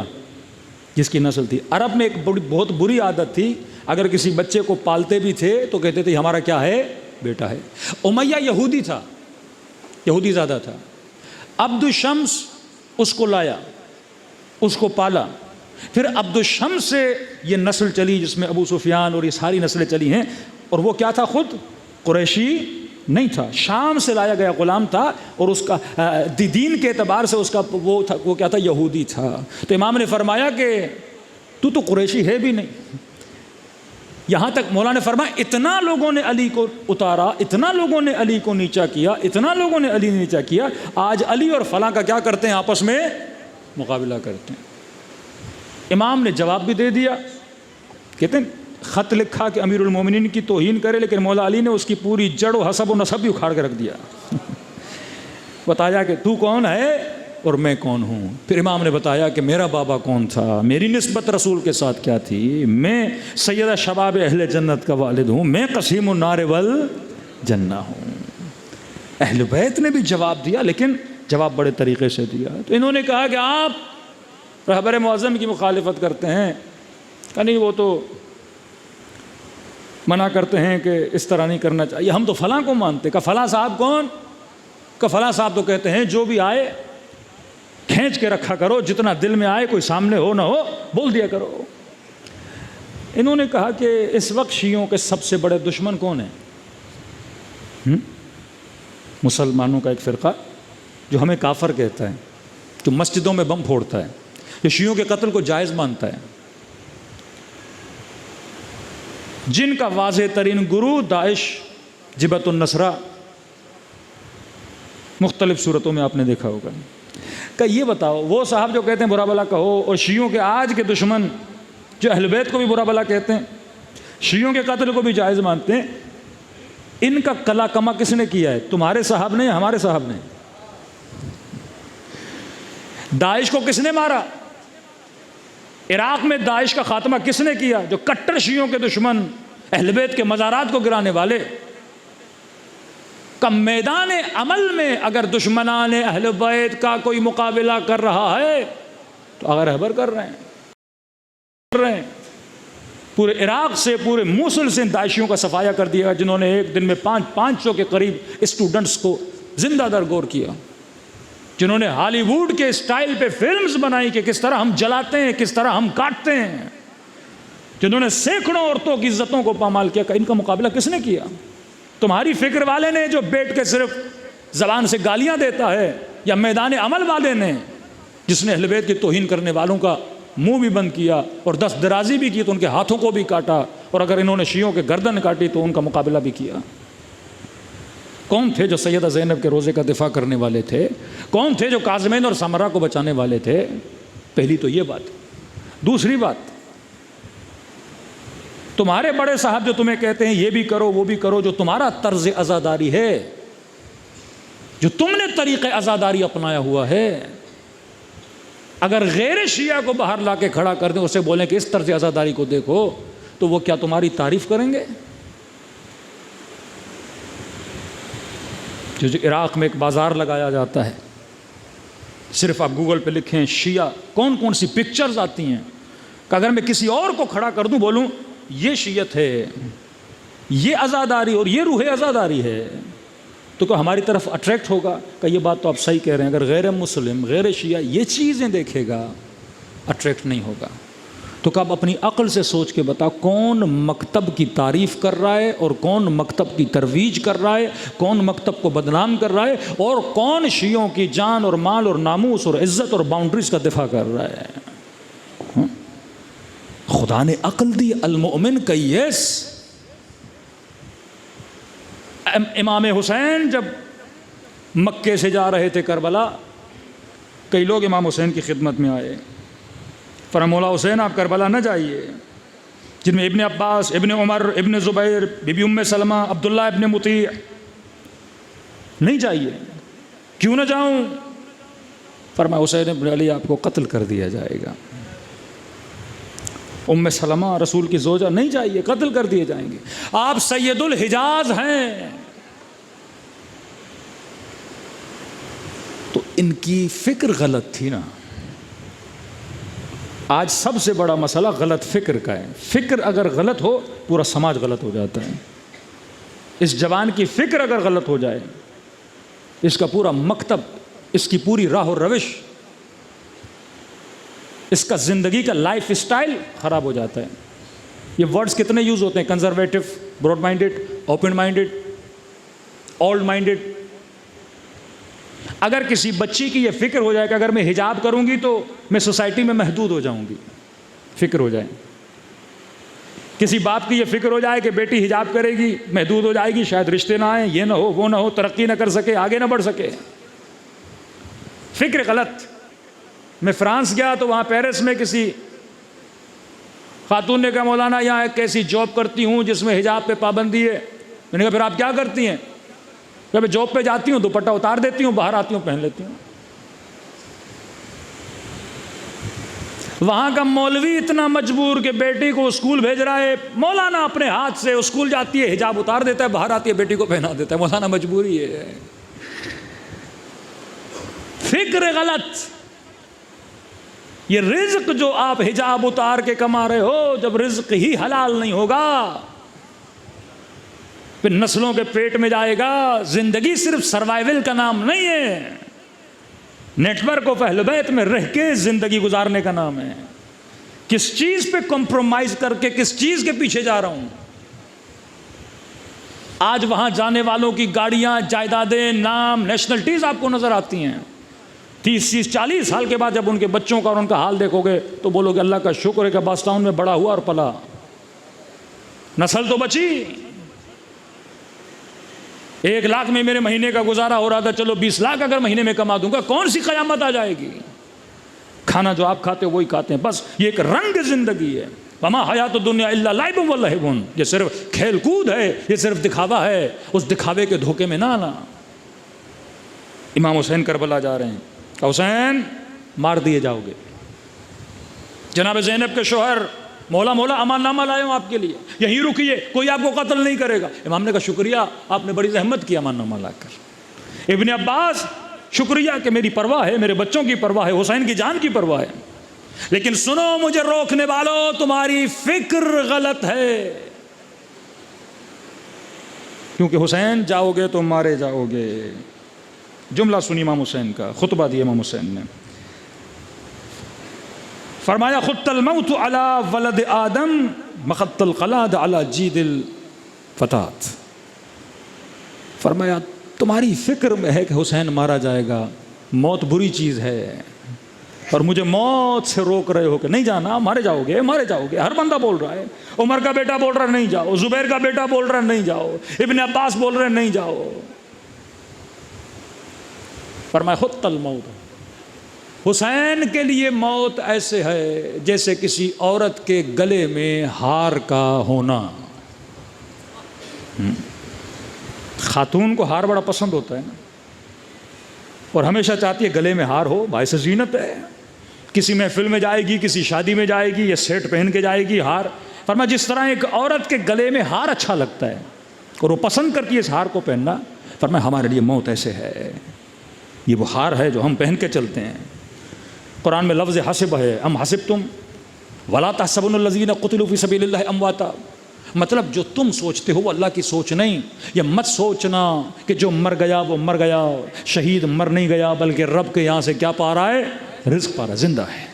S1: جس کی نسل تھی۔ عرب میں ایک بہت بری عادت تھی، اگر کسی بچے کو پالتے بھی تھے تو کہتے تھے ہمارا کیا ہے؟ بیٹا ہے۔ امیہ یہودی تھا، یہودی زیادہ تھا۔ عبد الشمس اس کو لایا، اس کو پالا، پھر عبد الشمس سے یہ نسل چلی جس میں ابو سفیان اور یہ ساری نسلیں چلی ہیں۔ اور وہ کیا تھا؟ خود قریشی نہیں تھا، شام سے لایا گیا غلام تھا، اور اس کا دین کے اعتبار سے اس کا وہ کیا تھا؟ یہودی تھا۔ تو امام نے فرمایا کہ تو قریشی ہے بھی نہیں۔ یہاں تک مولا نے فرمایا اتنا لوگوں نے علی کو اتارا، اتنا لوگوں نے علی کو نیچا کیا، اتنا لوگوں نے علی نیچا کیا، آج علی اور فلاں کا کیا کرتے ہیں؟ آپس میں مقابلہ کرتے ہیں۔ امام نے جواب بھی دے دیا، کہتے ہیں خط لکھا کہ امیر المومنین کی توہین کرے، لیکن مولا علی نے اس کی پوری جڑ و حسب و نسب بھی اکھاڑ کے رکھ دیا۔ بتایا کہ تو کون ہے اور میں کون ہوں۔ پھر امام نے بتایا کہ میرا بابا کون تھا، میری نسبت رسول کے ساتھ کیا تھی، میں سیدہ شباب اہل جنت کا والد ہوں، میں قسیم النار والجنہ ہوں۔ اہل بیت نے بھی جواب دیا، لیکن جواب بڑے طریقے سے دیا۔ تو انہوں نے کہا کہ آپ رہبر معظم کی مخالفت کرتے ہیں، کہ نہیں وہ تو منع کرتے ہیں کہ اس طرح نہیں کرنا چاہیے، ہم تو فلاں کو مانتے۔ کہ فلاں صاحب کون؟ کہ فلاں صاحب تو کہتے ہیں جو بھی آئے کھینچ کے رکھا کرو، جتنا دل میں آئے، کوئی سامنے ہو نہ ہو بول دیا کرو۔ انہوں نے کہا کہ اس وقت شیعوں کے سب سے بڑے دشمن کون ہیں؟ مسلمانوں کا ایک فرقہ جو ہمیں کافر کہتا ہے، جو مسجدوں میں بم پھوڑتا ہے، جو شیعوں کے قتل کو جائز مانتا ہے، جن کا واضح ترین گرو داعش، جبہت النصرہ، مختلف صورتوں میں آپ نے دیکھا ہوگا۔ کہ یہ بتاؤ وہ صاحب جو کہتے ہیں برا بلا کہو، اور شیعوں کے آج کے دشمن جو اہل بیت کو بھی برا بلا کہتے ہیں، شیعوں کے قتل کو بھی جائز مانتے ہیں، ان کا کلا کما کس نے کیا ہے؟ تمہارے صاحب نے یا ہمارے صاحب نے؟ داعش کو کس نے مارا؟ عراق میں داعش کا خاتمہ کس نے کیا؟ جو کٹر شیعوں کے دشمن، اہل بیت کے مزارات کو گرانے والے۔ کہ میدان عمل میں اگر دشمنان اہل بیت کا کوئی مقابلہ کر رہا ہے تو اگر رہبر کر رہے ہیں، پورے عراق سے، پورے موصل سے داعشیوں کا صفایا کر دیا، جنہوں نے ایک دن میں 500 کے قریب اسٹوڈنٹس کو زندہ درگور کیا، جنہوں نے ہالی ووڈ کے اسٹائل پہ فلمز بنائی کہ کس طرح ہم جلاتے ہیں، کس طرح ہم کاٹتے ہیں، جنہوں نے سینکڑوں عورتوں کی عزتوں کو پامال کیا۔ کہ ان کا مقابلہ کس نے کیا؟ تمہاری فکر والے نے جو بیٹھ کے صرف زبان سے گالیاں دیتا ہے، یا میدان عمل والے نے جس نے اہل بیت کی توہین کرنے والوں کا منہ بھی بند کیا اور دست درازی بھی کی تو ان کے ہاتھوں کو بھی کاٹا، اور اگر انہوں نے شیعوں کے گردن کاٹی تو ان کا مقابلہ بھی کیا؟ کون تھے جو سیدہ زینب کے روزے کا دفاع کرنے والے تھے؟ کون تھے جو کاظمین اور سمرہ کو بچانے والے تھے؟ پہلی تو یہ بات۔ دوسری بات، تمہارے بڑے صاحب جو تمہیں کہتے ہیں یہ بھی کرو وہ بھی کرو، جو تمہارا طرز عزاداری ہے، جو تم نے طریقہ عزاداری اپنایا ہوا ہے، اگر غیر شیعہ کو باہر لا کے کھڑا کر دیں، اسے بولیں کہ اس طرز عزاداری کو دیکھو، تو وہ کیا تمہاری تعریف کریں گے؟ جو عراق میں ایک بازار لگایا جاتا ہے، صرف آپ گوگل پہ لکھیں شیعہ، کون کون سی پکچرز آتی ہیں، کہ اگر میں کسی اور کو کھڑا کر دوں، بولوں یہ شیعت ہے، یہ عزاداری اور یہ روح عزاداری ہے، تو کہ ہماری طرف اٹریکٹ ہوگا کہ یہ بات تو آپ صحیح کہہ رہے ہیں. اگر غیر مسلم غیر شیعہ یہ چیزیں دیکھے گا اٹریکٹ نہیں ہوگا. تو کہ آپ اپنی عقل سے سوچ کے بتا کون مکتب کی تعریف کر رہا ہے اور کون مکتب کی ترویج کر رہا ہے, کون مکتب کو بدنام کر رہا ہے, اور کون شیعوں کی جان اور مال اور ناموس اور عزت اور باؤنڈریز کا دفاع کر رہا ہے. خدا نے عقل دی. المؤمن کیس. امام حسین جب مکے سے جا رہے تھے کربلا, کئی لوگ امام حسین کی خدمت میں آئے, فرمایا مولا حسین آپ کربلا نہ جائیے, جن میں ابن عباس, ابن عمر, ابن زبیر, بی بی ام سلمہ, عبداللہ ابن مطیع, نہیں جائیے. کیوں نہ جاؤں؟ فرمایا حسین ابن علی آپ کو قتل کر دیا جائے گا. ام سلمہ رسول کی زوجہ, نہیں جائیے قتل کر دیے جائیں گے. آپ سید الحجاز ہیں. تو ان کی فکر غلط تھی نا. آج سب سے بڑا مسئلہ غلط فکر کا ہے. فکر اگر غلط ہو پورا سماج غلط ہو جاتا ہے. اس جوان کی فکر اگر غلط ہو جائے, اس کا پورا مکتب, اس کی پوری راہ و روش, اس کا زندگی کا لائف سٹائل خراب ہو جاتا ہے. یہ ورڈز کتنے یوز ہوتے ہیں, conservative, broad minded, open minded, old minded. اگر کسی بچی کی یہ فکر ہو جائے کہ اگر میں حجاب کروں گی تو میں سوسائٹی میں محدود ہو جاؤں گی, فکر ہو جائے. کسی باپ کی یہ فکر ہو جائے کہ بیٹی حجاب کرے گی محدود ہو جائے گی, شاید رشتے نہ آئیں, یہ نہ ہو وہ نہ ہو, ترقی نہ کر سکے, آگے نہ بڑھ سکے. فکر غلط. میں فرانس گیا تو وہاں پیرس میں کسی خاتون نے کہا مولانا یہاں ایک ایسی جاب کرتی ہوں جس میں حجاب پہ پابندی ہے. میں نے کہا پھر آپ کیا کرتی ہیں؟ کہ میں جاب پہ جاتی ہوں, دوپٹہ اتار دیتی ہوں, باہر آتی ہوں پہن لیتی ہوں. وہاں کا مولوی اتنا مجبور کہ بیٹی کو اسکول بھیج رہا ہے, مولانا اپنے ہاتھ سے اسکول جاتی ہے, حجاب اتار دیتا ہے, باہر آتی ہے بیٹی کو پہنا دیتا ہے. مولانا مجبوری ہے. فکر غلط. یہ رزق جو آپ حجاب اتار کے کما رہے ہو, جب رزق ہی حلال نہیں ہوگا پھر نسلوں کے پیٹ میں جائے گا. زندگی صرف سروائیول کا نام نہیں ہے, نیٹ ورک آف اہل بیت میں رہ کے زندگی گزارنے کا نام ہے. کس چیز پہ کمپرومائز کر کے کس چیز کے پیچھے جا رہا ہوں. آج وہاں جانے والوں کی گاڑیاں, جائیدادیں, نام, نیشنلٹیز آپ کو نظر آتی ہیں. 30-40 سال کے بعد جب ان کے بچوں کا اور ان کا حال دیکھو گے تو بولو گے اللہ کا شکر ہے کہ باستاؤن میں بڑا ہوا اور پلا, نسل تو بچی. 1 لاکھ میں میرے مہینے کا گزارا ہو رہا تھا, چلو 20 لاکھ اگر مہینے میں کما دوں گا, کون سی قیامت آ جائے گی؟ کھانا جو آپ کھاتے وہی کھاتے ہیں. بس یہ ایک رنگ زندگی ہے. وما حیات الدنیا الا لعب و لہو. یہ صرف کھیل کود ہے, یہ صرف دکھاوا ہے. اس دکھاوے کے دھوکے میں نہ آنا. امام حسین کربلا جا رہے ہیں, حسین مار دیے جاؤ گے. جناب زینب کے شوہر مولا مولا امان نامہ لائے ہوں آپ کے لیے, یہیں رکیے, کوئی آپ کو قتل نہیں کرے گا. امام نے کہا شکریہ, آپ نے بڑی زحمت کی امان نامہ لا کر. ابن عباس شکریہ کہ میری پرواہ ہے, میرے بچوں کی پرواہ ہے, حسین کی جان کی پرواہ ہے. لیکن سنو مجھے روکنے والوں, تمہاری فکر غلط ہے. کیونکہ حسین جاؤ گے تو مارے جاؤ گے. جملہ سنی امام حسین کا, خطبہ دیا امام حسین نے. فرمایا خط الموت علی ولد آدم مخط القلاد علی جید الفتات. فرمایا تمہاری فکر میں ہے کہ حسین مارا جائے گا, موت بری چیز ہے, اور مجھے موت سے روک رہے ہو کہ نہیں جانا, مارے جاؤ گے, مارے جاؤ گے. ہر بندہ بول رہا ہے. عمر کا بیٹا بول رہا ہے نہیں جاؤ, زبیر کا بیٹا بول رہا ہے نہیں جاؤ, ابن عباس بول رہے ہیں نہیں جاؤ. فرمایا خط الموت, حسین کے لیے موت ایسے ہے جیسے کسی عورت کے گلے میں ہار کا ہونا. خاتون کو ہار بڑا پسند ہوتا ہے نا, اور ہمیشہ چاہتی ہے گلے میں ہار ہو, باعث زینت ہے. کسی محفل میں جائے گی, کسی شادی میں جائے گی, یہ سیٹ پہن کے جائے گی, ہار. فرمایا جس طرح ایک عورت کے گلے میں ہار اچھا لگتا ہے اور وہ پسند کرتی ہے اس ہار کو پہننا, فرمایا ہمارے لیے موت ایسے ہے, یہ وہ ہار ہے جو ہم پہن کے چلتے ہیں. قرآن میں لفظ حسب ہے, ام حسبتم ولا تحسبن الذین قتلوا فی سبیل اللہ امواتا مطلب جو تم سوچتے ہو وہ اللہ کی سوچ نہیں. یہ مت سوچنا کہ جو مر گیا وہ مر گیا. شہید مر نہیں گیا بلکہ رب کے یہاں سے کیا پا رہا ہے؟ رزق پا رہا ہے، زندہ ہے.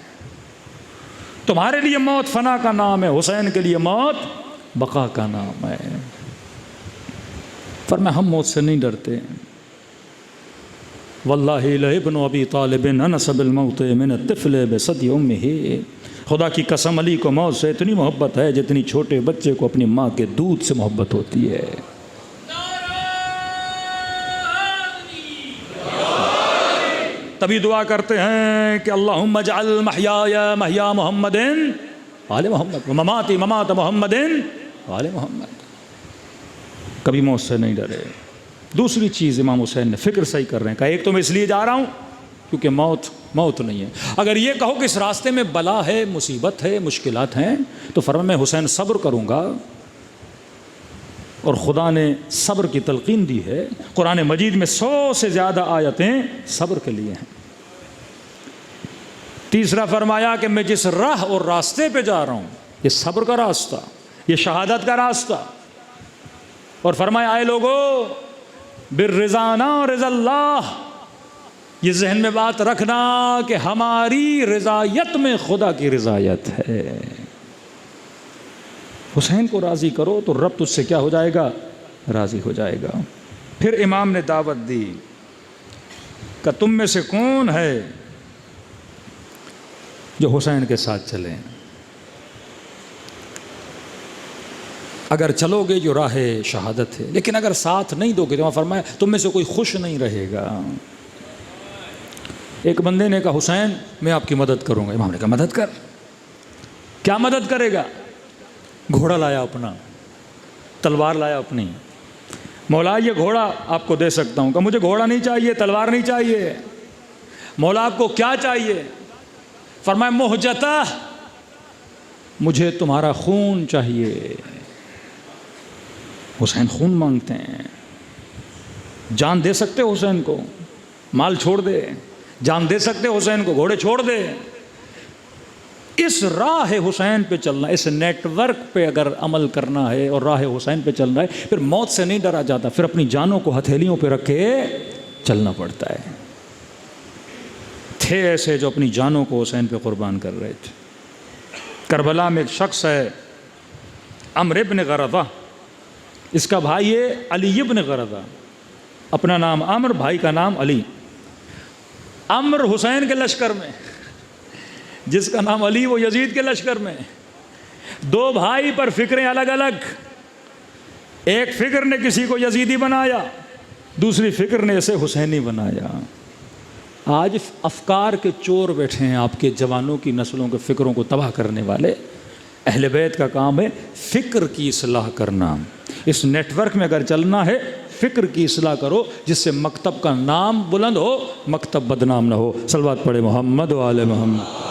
S1: تمہارے لیے موت فنا کا نام ہے، حسین کے لیے موت بقا کا نام ہے. فرمایا ہم موت سے نہیں ڈرتے. واللہ لابن ابی طالب انس بالموت من الطفل بصدی امہ. خدا کی قسم علی کو موت سے اتنی محبت ہے جتنی چھوٹے بچے کو اپنی ماں کے دودھ سے محبت ہوتی ہے. تبھی دعا کرتے ہیں کہ اللہم اجعل محیای محیا محمد آل محمد ومماتی ممات محمد آل محمد. کبھی موت سے نہیں ڈرے. دوسری چیز امام حسین نے فکر صحیح کر رہے ہیں، کہا ایک تو میں اس لیے جا رہا ہوں کیونکہ موت نہیں ہے. اگر یہ کہو کہ اس راستے میں بلا ہے، مصیبت ہے، مشکلات ہیں، تو فرمایا میں حسین صبر کروں گا. اور خدا نے صبر کی تلقین دی ہے. قرآن مجید میں 100 سے زیادہ آیتیں صبر کے لیے ہیں. تیسرا فرمایا کہ میں جس راہ اور راستے پہ جا رہا ہوں یہ صبر کا راستہ، یہ شہادت کا راستہ. اور فرمایا اے لوگو بالرضا نا رضا اللہ. یہ ذہن میں بات رکھنا کہ ہماری رضایت میں خدا کی رضایت ہے. حسین کو راضی کرو تو رب تجھ سے کیا ہو جائے گا؟ راضی ہو جائے گا. پھر امام نے دعوت دی کہ تم میں سے کون ہے جو حسین کے ساتھ چلیں؟ اگر چلو گے جو راہ شہادت ہے، لیکن اگر ساتھ نہیں دو گے تو فرمایا تم میں سے کوئی خوش نہیں رہے گا. ایک بندے نے کہا حسین میں آپ کی مدد کروں گا. امام نے کہا مدد کر. کیا مدد کرے گا؟ گھوڑا لایا اپنا، تلوار لایا اپنی. مولا یہ گھوڑا آپ کو دے سکتا ہوں. کہ مجھے گھوڑا نہیں چاہیے، تلوار نہیں چاہیے. مولا آپ کو کیا چاہیے؟ فرمایا مہجتہ، مجھے تمہارا خون چاہیے. حسین خون مانگتے ہیں. جان دے سکتے حسین کو؟ مال چھوڑ دے. جان دے سکتے حسین کو؟ گھوڑے چھوڑ دے. اس راہ حسین پہ چلنا، اس نیٹ ورک پہ اگر عمل کرنا ہے اور راہ حسین پہ چلنا ہے، پھر موت سے نہیں ڈرا جاتا، پھر اپنی جانوں کو ہتھیلیوں پہ رکھ کے چلنا پڑتا ہے. تھے ایسے جو اپنی جانوں کو حسین پہ قربان کر رہے تھے. کربلا میں ایک شخص ہے عمرو ابن غرضہ، اس کا بھائی ہے علی ابن غرضہ. اپنا نام عمرو، بھائی کا نام علی. عمرو حسین کے لشکر میں، جس کا نام علی وہ یزید کے لشکر میں. دو بھائی پر فکریں الگ الگ. ایک فکر نے کسی کو یزیدی بنایا، دوسری فکر نے اسے حسینی بنایا. آج افکار کے چور بیٹھے ہیں آپ کے جوانوں کی نسلوں کے فکروں کو تباہ کرنے والے. اہل بیت کا کام ہے فکر کی اصلاح کرنا. اس نیٹ ورک میں اگر چلنا ہے فکر کی اصلاح کرو جس سے مکتب کا نام بلند ہو، مکتب بدنام نہ ہو. صلوات پڑھے محمد و آل محمد.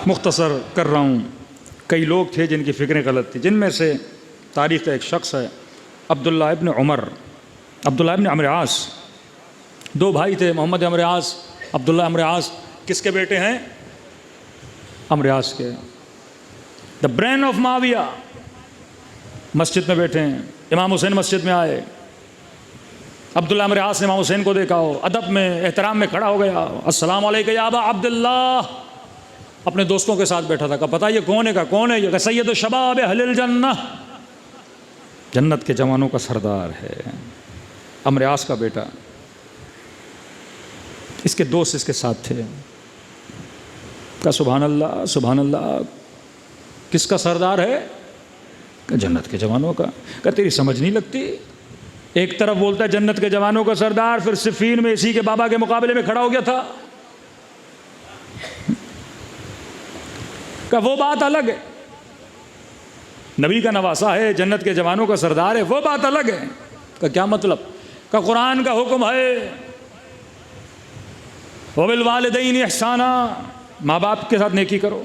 S1: مختصر کر رہا ہوں. کئی لوگ تھے جن کی فکریں غلط تھیں، جن میں سے تاریخ کا ایک شخص ہے عبداللہ ابن عمر، عبداللہ ابن عمرو عاص. دو بھائی تھے، محمد عمرو عاص، عبداللہ عمرو عاص. کس کے بیٹے ہیں؟ عمرو عاص کے. دا برین آف معاویہ. مسجد میں بیٹھے ہیں، امام حسین مسجد میں آئے. عبداللہ عمرو عاص نے امام حسین کو دیکھا ہو، ادب میں احترام میں کھڑا ہو گیا. السلام علیکم یا ابا عبداللہ. اپنے دوستوں کے ساتھ بیٹھا تھا. کہا پتہ یہ کون ہے؟ کہا کون ہے یہ؟ کہا سید الشباب اہل الجنہ، جنت کے جوانوں کا سردار ہے. عمرو عاص کا بیٹا. اس کے دوست اس کے ساتھ تھے. کہا سبحان اللہ سبحان اللہ. کس کا سردار ہے؟ کہ جنت کے جوانوں کا. کہ تیری سمجھ نہیں لگتی؟ ایک طرف بولتا ہے جنت کے جوانوں کا سردار، پھر صفین میں اسی کے بابا کے مقابلے میں کھڑا ہو گیا تھا. کہ وہ بات الگ ہے، نبی کا نواسا ہے، جنت کے جوانوں کا سردار ہے، وہ بات الگ ہے. کہ کیا مطلب؟ کہ قرآن کا حکم ہے وَبِالْوَالِدَيْنِ إِحْسَانًا، ماں باپ کے ساتھ نیکی کرو.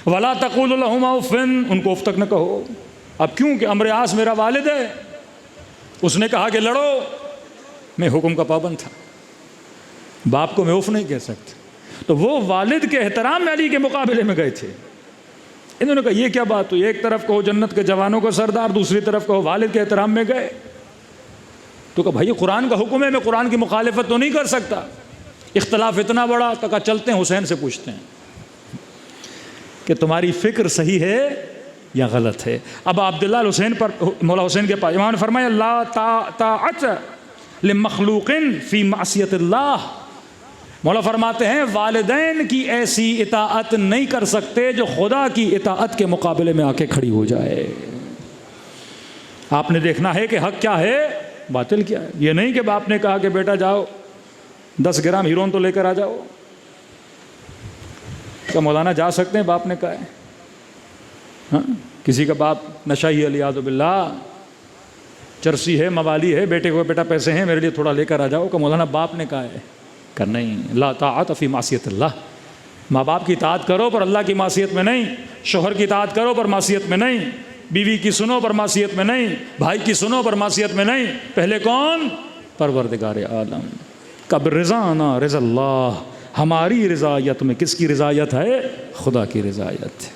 S1: وَلَا تَقُولُوا لَهُمَا أُفٍّ، ان کو اف تک نہ کہو. اب کیوں کہ عمرو عاص میرا والد ہے، اس نے کہا کہ لڑو، میں حکم کا پابند تھا. باپ کو میں اف نہیں کہہ سکتا. تو وہ والد کے احترام میں علی کے مقابلے میں گئے تھے. انہوں نے کہا یہ کیا بات ہوئی, ایک طرف کہو جنت کے جوانوں کا سردار, دوسری طرف کہو والد کے احترام میں گئے. تو کہا بھائی قرآن کا حکم ہے, میں قرآن کی مخالفت تو نہیں کر سکتا. اختلاف اتنا بڑا, تو کہا چلتے ہیں حسین سے پوچھتے ہیں کہ تمہاری فکر صحیح ہے یا غلط ہے. اب عبداللہ الحسین پر, مولا حسین کے پاس, امام نے فرمایا لا طاعت لمخلوق فی معصیت اللہ. مولا فرماتے ہیں والدین کی ایسی اطاعت نہیں کر سکتے جو خدا کی اطاعت کے مقابلے میں آ کے کھڑی ہو جائے. آپ نے دیکھنا ہے کہ حق کیا ہے, باطل کیا ہے. یہ نہیں کہ باپ نے کہا کہ بیٹا جاؤ 10 گرام ہیرون تو لے کر آ جاؤ. کیا مولانا جا سکتے ہیں؟ باپ نے کہا ہے. ہاں, کسی کا باپ نشائی علیہ باللہ, چرسی ہے, موالی ہے, بیٹے کو بیٹا پیسے ہیں میرے لیے تھوڑا لے کر آ جاؤ, کہ مولانا باپ نے کہا ہے. کہ نہیں, لا طاعت فی معصیت اللہ. ماں باپ کی اطاعت کرو پر اللہ کی معصیت میں نہیں, شوہر کی اطاعت کرو پر معصیت میں نہیں, بیوی کی سنو پر معصیت میں نہیں, بھائی کی سنو پر معصیت میں نہیں. پہلے کون؟ پروردگار عالم. کب رضانا رضا اللہ, ہماری رضایت میں کس کی رضایت ہے؟ خدا کی رضایت.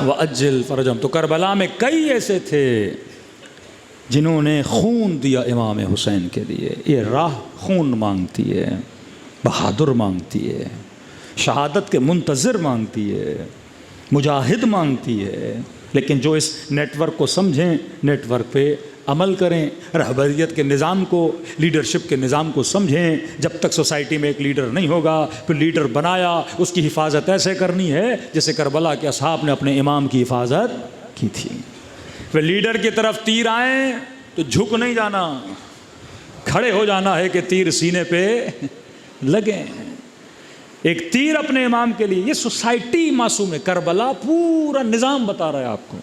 S1: وَأَجِّلْ فَرَجَهُمْ. تو کربلا میں کئی ایسے تھے جنہوں نے خون دیا امام حسین کے لیے. یہ راہ خون مانگتی ہے, بہادر مانگتی ہے, شہادت کے منتظر مانگتی ہے, مجاہد مانگتی ہے. لیکن جو اس نیٹ ورک کو سمجھیں, نیٹ ورک پہ عمل کریں, رہبریت کے نظام کو, لیڈرشپ کے نظام کو سمجھیں. جب تک سوسائٹی میں ایک لیڈر نہیں ہوگا, پھر لیڈر بنایا, اس کی حفاظت ایسے کرنی ہے جیسے کربلا کے اصحاب نے اپنے امام کی حفاظت کی تھی. پھر لیڈر کی طرف تیر آئیں تو جھک نہیں جانا, کھڑے ہو جانا ہے کہ تیر سینے پہ لگیں. ایک تیر اپنے امام کے لیے. یہ سوسائٹی معصوم ہے. کربلا پورا نظام بتا رہا ہے آپ کو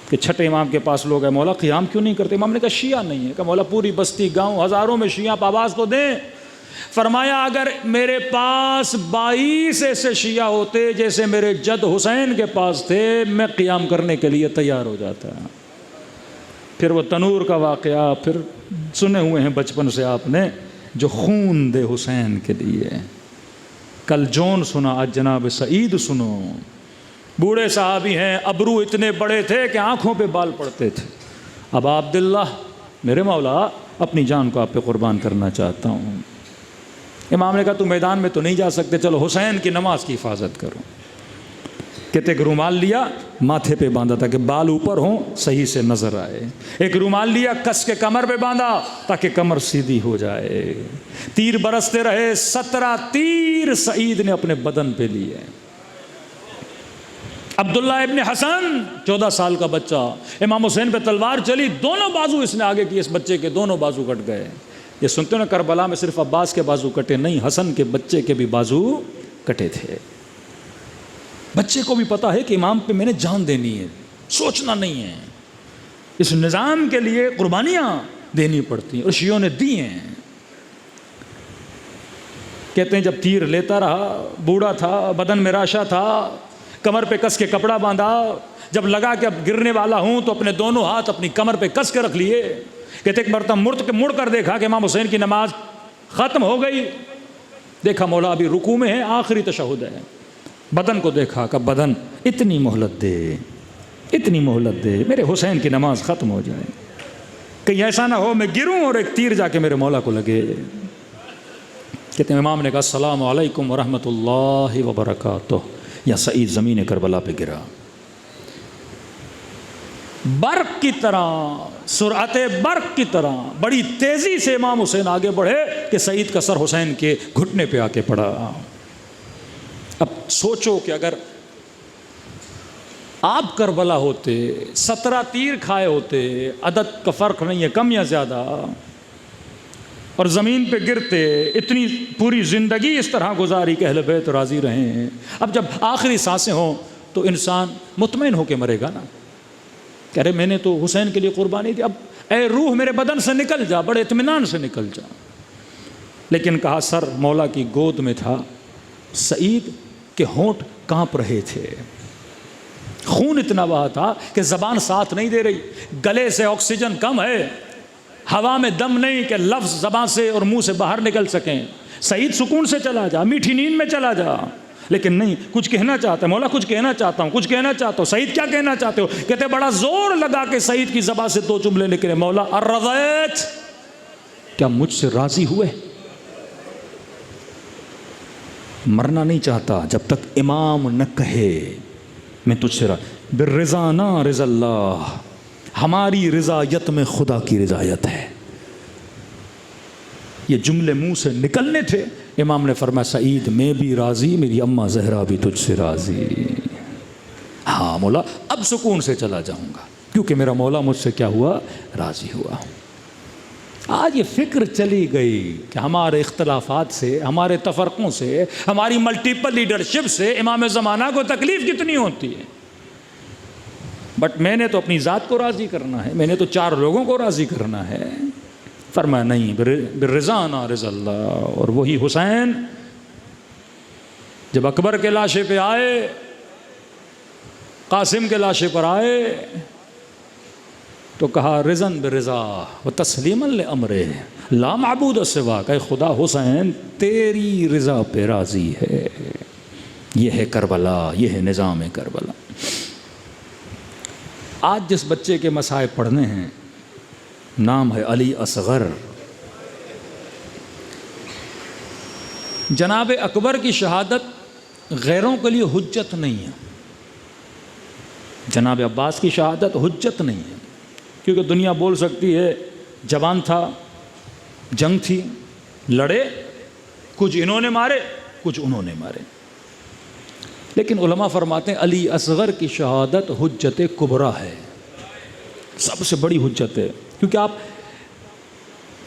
S1: کہ چھٹے امام کے پاس لوگ ہیں, مولا قیام کیوں نہیں کرتے؟ امام نے کہا شیعہ نہیں ہے. کہ مولا پوری بستی گاؤں ہزاروں میں شیعہ آپ آواز تو دیں. فرمایا اگر میرے پاس 22 ایسے شیعہ ہوتے جیسے میرے جد حسین کے پاس تھے, میں قیام کرنے کے لیے تیار ہو جاتا. پھر وہ تنور کا واقعہ پھر سنے ہوئے ہیں بچپن سے آپ نے, جو خون دے حسین کے لیے. کل جون سنا, آج جناب سعید سنو. بوڑھے صحابی ہیں, ابرو اتنے بڑے تھے کہ آنکھوں پہ بال پڑتے تھے. اب عبداللہ میرے مولا اپنی جان کو آپ پہ قربان کرنا چاہتا ہوں. امام نے کہا تو میدان میں تو نہیں جا سکتے, چلو حسین کی نماز کی حفاظت کرو. کہتے ایک رومال لیا, ماتھے پہ باندھا تاکہ بال اوپر ہوں, صحیح سے نظر آئے. ایک رومال لیا, کس کے کمر پہ باندھا تاکہ کمر سیدھی ہو جائے. تیر برستے رہے, 17 تیر سعید نے اپنے بدن پہ لیے. عبداللہ ابن حسن 14 سال کا بچہ, امام حسین پہ تلوار چلی, دونوں بازو اس نے آگے کی, اس بچے کے دونوں بازو کٹ گئے. یہ سنتے ہیں کربلا میں صرف عباس کے بازو کٹے نہیں, حسن کے بچے کے بھی بازو کٹے تھے. بچے کو بھی پتا ہے کہ امام پہ میں نے جان دینی ہے, سوچنا نہیں ہے. اس نظام کے لیے قربانیاں دینی پڑتی ہیں, اور شیعوں نے دی ہیں. کہتے ہیں جب تیر لیتا رہا, بوڑھا تھا, بدن میں راشا تھا, کمر پہ کس کے کپڑا باندھا, جب لگا کہ اب گرنے والا ہوں تو اپنے دونوں ہاتھ اپنی کمر پہ کس کے رکھ لیے. کہتے ایک مرتبہ مڑ کر دیکھا کہ امام حسین کی نماز ختم ہو گئی. دیکھا مولا ابھی رکوع میں ہے, آخری تشہد ہے. بدن کو دیکھا کہ بدن اتنی مہلت دے, اتنی مہلت دے, میرے حسین کی نماز ختم ہو جائے, کہیں ایسا نہ ہو میں گروں اور ایک تیر جا کے میرے مولا کو لگے. کہتے ہیں امام نے کہا السلام علیکم ورحمۃ اللہ وبرکاتہ. یا سعید زمین کربلا پہ گرا. برق کی طرح, سرعت برق کی طرح بڑی تیزی سے امام حسین آگے بڑھے کہ سعید کا سر حسین کے گھٹنے پہ آ کے پڑا. اب سوچو کہ اگر آپ کربلا ہوتے, 17 تیر کھائے ہوتے, عدد کا فرق نہیں ہے کم یا زیادہ, اور زمین پہ گرتے, اتنی پوری زندگی اس طرح گزاری کہ اہل بیت راضی رہے ہیں. اب جب آخری سانسیں ہوں تو انسان مطمئن ہو کے مرے گا نا, کہ ارے میں نے تو حسین کے لیے قربانی دی, اب اے روح میرے بدن سے نکل جا, بڑے اطمینان سے نکل جا. لیکن کہا سر مولا کی گود میں تھا. سعید کے ہونٹ کانپ رہے تھے, خون اتنا بہا تھا کہ زبان ساتھ نہیں دے رہی، گلے سے آکسیجن کم ہے، ہوا میں دم نہیں کہ لفظ زبان سے اور منہ سے باہر نکل سکیں۔ سعید سکون سے چلا جا، میٹھی نیند میں چلا جا، لیکن نہیں، کچھ کہنا چاہتا ہے، مولا کچھ کہنا چاہتا ہوں، کچھ کہنا چاہتا ہوں۔ سعید کیا کہنا چاہتے ہو؟ کہتے بڑا زور لگا کہ سعید کی زبان سے دو جملے نکلے، مولا ارضیت، کیا مجھ سے راضی ہوئے؟ مرنا نہیں چاہتا جب تک امام نہ کہے میں تجھ سے بالرضا نا رضا اللہ، ہماری رضایت میں خدا کی رضایت ہے۔ یہ جملے منہ سے نکلنے تھے، امام نے فرمایا سعید میں بھی راضی، میری اماں زہرا بھی تجھ سے راضی۔ ہاں مولا اب سکون سے چلا جاؤں گا، کیونکہ میرا مولا مجھ سے کیا ہوا؟ راضی ہوا۔ آج یہ فکر چلی گئی کہ ہمارے اختلافات سے، ہمارے تفرقوں سے، ہماری ملٹیپل لیڈرشپ سے امام زمانہ کو تکلیف کتنی ہوتی ہے۔ بٹ میں نے تو اپنی ذات کو راضی کرنا ہے، میں نے تو 4 لوگوں کو راضی کرنا ہے۔ فرمایا نہیں، بالرضا نا رضا اللہ۔ اور وہی حسین جب اکبر کے لاشے پہ آئے، قاسم کے لاشے پر آئے تو کہا رضن برضا و تسلیما لامرہ لا معبود سواک، اے خدا حسین تیری رضا پہ راضی ہے۔ یہ ہے کربلا، یہ ہے نظام کربلا۔ آج جس بچے کے مصائب پڑھنے ہیں نام ہے علی اصغر۔ جناب اکبر کی شہادت غیروں کے لیے حجت نہیں ہے، جناب عباس کی شہادت حجت نہیں ہے، کیونکہ دنیا بول سکتی ہے جوان تھا، جنگ تھی، لڑے، کچھ انہوں نے مارے کچھ انہوں نے مارے، لیکن علماء فرماتے ہیں علی اصغر کی شہادت حجت کبریٰ ہے، سب سے بڑی حجت ہے۔ کیونکہ آپ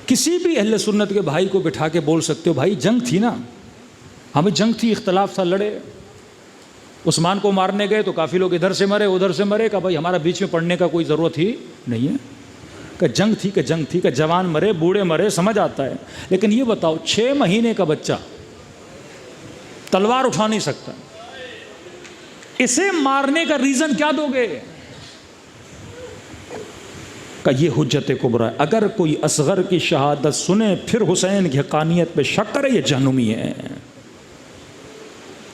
S1: کسی بھی اہل سنت کے بھائی کو بٹھا کے بول سکتے ہو بھائی جنگ تھی نا، ہمیں جنگ تھی، اختلاف تھا، لڑے، عثمان کو مارنے گئے تو کافی لوگ ادھر سے مرے ادھر سے مرے، کہ بھائی ہمارا بیچ میں پڑنے کا کوئی ضرورت ہی نہیں ہے، کہ جنگ تھی کہ جنگ تھی، کہ جوان مرے بوڑھے مرے، سمجھ آتا ہے۔ لیکن یہ بتاؤ 6 مہینے کا بچہ تلوار اٹھا نہیں سکتا، اسے مارنے کا ریزن کیا دو گے؟ کہ یہ حجت کبریٰ ہے۔ اگر کوئی اصغر کی شہادت سنے پھر حسین کی حقانیت پہ شک کرے، یہ جہنمی ہے،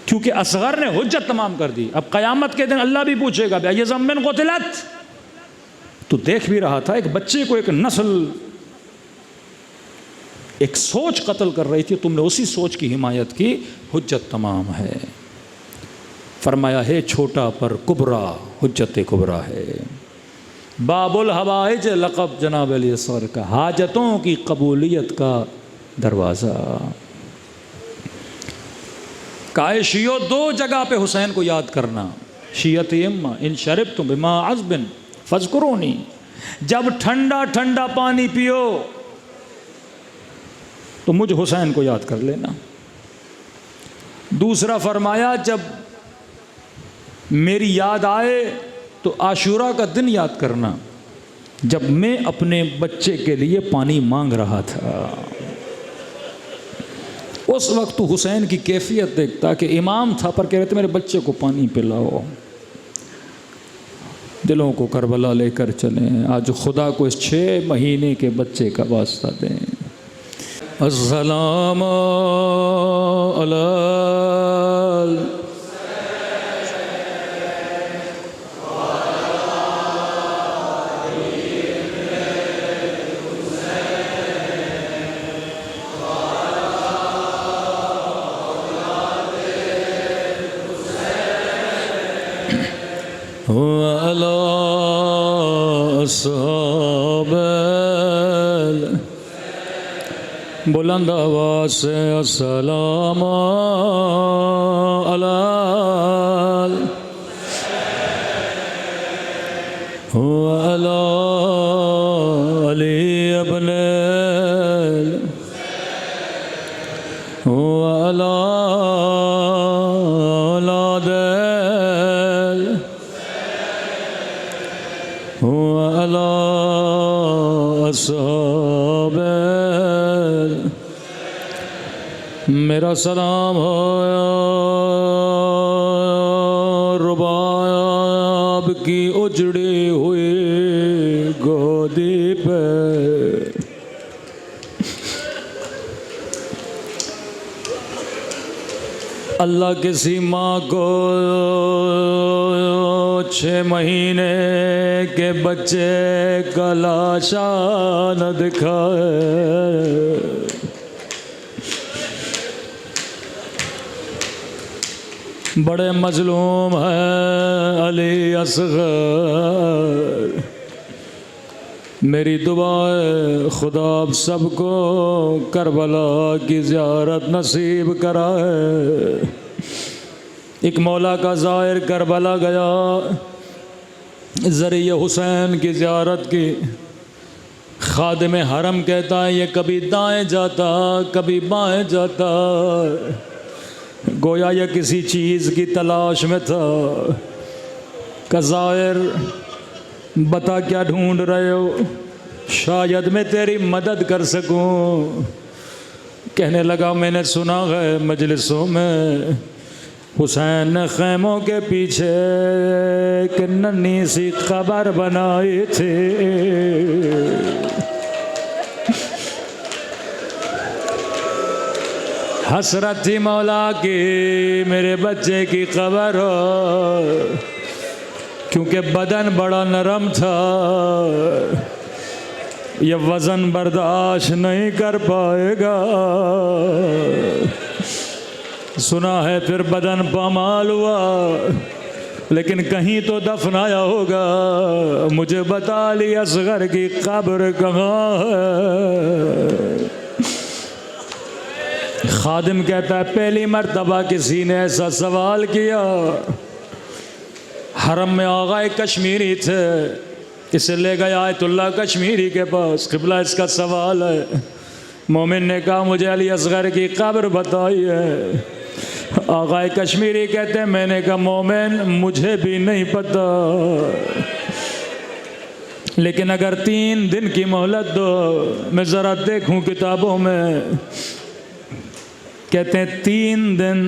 S1: کیونکہ اصغر نے حجت تمام کر دی۔ اب قیامت کے دن اللہ بھی پوچھے گا بھائی یہ ذنب قتلت، تو دیکھ بھی رہا تھا ایک بچے کو ایک نسل، ایک سوچ قتل کر رہی تھی، تم نے اسی سوچ کی حمایت کی، حجت تمام ہے۔ فرمایا ہے چھوٹا پر کبریٰ، حجت کبریٰ ہے۔ باب الحوائج لقب جناب علی اصغر کا، حاجتوں کی قبولیت کا دروازہ۔ کہا شیعو 2 جگہ پہ حسین کو یاد کرنا، شیعت اما ان شربتم بما عذب فاذکرونی، جب ٹھنڈا ٹھنڈا پانی پیو تو مجھ حسین کو یاد کر لینا۔ دوسرا فرمایا جب میری یاد آئے تو عاشورہ کا دن یاد کرنا، جب میں اپنے بچے کے لیے پانی مانگ رہا تھا۔ اس وقت تو حسین کی کیفیت دیکھتا کہ امام تھا پر کہہ رہے تھے میرے بچے کو پانی پلاؤ۔ دلوں کو کربلا لے کر چلیں، آج خدا کو اس 6 مہینے کے بچے کا واسطہ دیں۔ السلام علی وعلى أصحاب بلند آواز سے السلام علی وعلى علی ابن وعلى اولاد وعلى اصحاب، میرا سلام ہو ربایا کی اجڑی ہوئی گودی پہ اللہ کسی ماں کو 6 مہینے کے بچے کا لاشا نہ دکھائے، بڑے مظلوم ہیں علی اصغر۔ میری دعا ہے خدا آپ سب کو کربلا کی زیارت نصیب کرائے۔ ایک مولا کا زائر کربلا گیا، ذریعہ حسین کی زیارت کی، خادم حرم کہتا ہے یہ کبھی دائیں جاتا کبھی بائیں جاتا، گویا یہ کسی چیز کی تلاش میں تھا۔ کہ زائر بتا کیا ڈھونڈ رہے ہو، شاید میں تیری مدد کر سکوں۔ کہنے لگا میں نے سنا ہے مجلسوں میں حسین نے خیموں کے پیچھے ایک ننھی سی قبر بنائی تھی، حسرت تھی مولا کی میرے بچے کی قبر ہو، کیونکہ بدن بڑا نرم تھا، یہ وزن برداشت نہیں کر پائے گا۔ سنا ہے پھر بدن پامال ہوا، لیکن کہیں تو دفنایا ہوگا، مجھے بتا علی اصغر کی قبر کہاں ہے؟ خادم کہتا ہے پہلی مرتبہ کسی نے ایسا سوال کیا، حرم میں آغائے کشمیری تھے، اسے لے گیا آیت اللہ کشمیری کے پاس، قبلہ اس کا سوال ہے۔ مومن نے کہا مجھے علی اصغر کی قبر بتائی ہے۔ آغائے کشمیری کہتے ہیں میں نے کہا مومن مجھے بھی نہیں پتا، لیکن اگر 3 دن کی مہلت دو میں ذرا دیکھوں کتابوں میں۔ کہتے ہیں 3 دن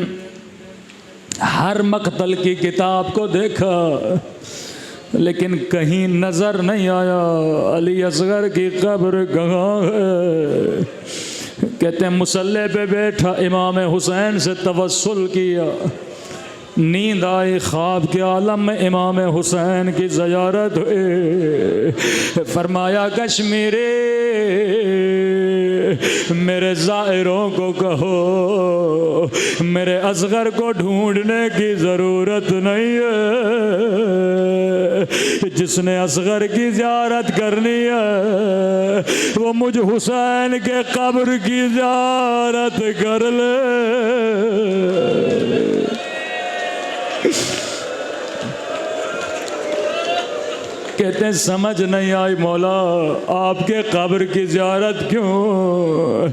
S1: ہر مقتل کی کتاب کو دیکھا، لیکن کہیں نظر نہیں آیا علی اصغر کی قبر کہاں ہے۔ کہتے ہیں مصلی پہ بیٹھا امام حسین سے توسل کیا، نیند آئی، خواب کے عالم میں امام حسین کی زیارت ہوئی، فرمایا کشمیری میرے زائروں کو کہو میرے اصغر کو ڈھونڈنے کی ضرورت نہیں ہے، جس نے اصغر کی زیارت کرنی ہے وہ مجھ حسین کے قبر کی زیارت کر لے۔ کہتے ہیں سمجھ نہیں آئی مولا آپ کے قبر کی زیارت کیوں؟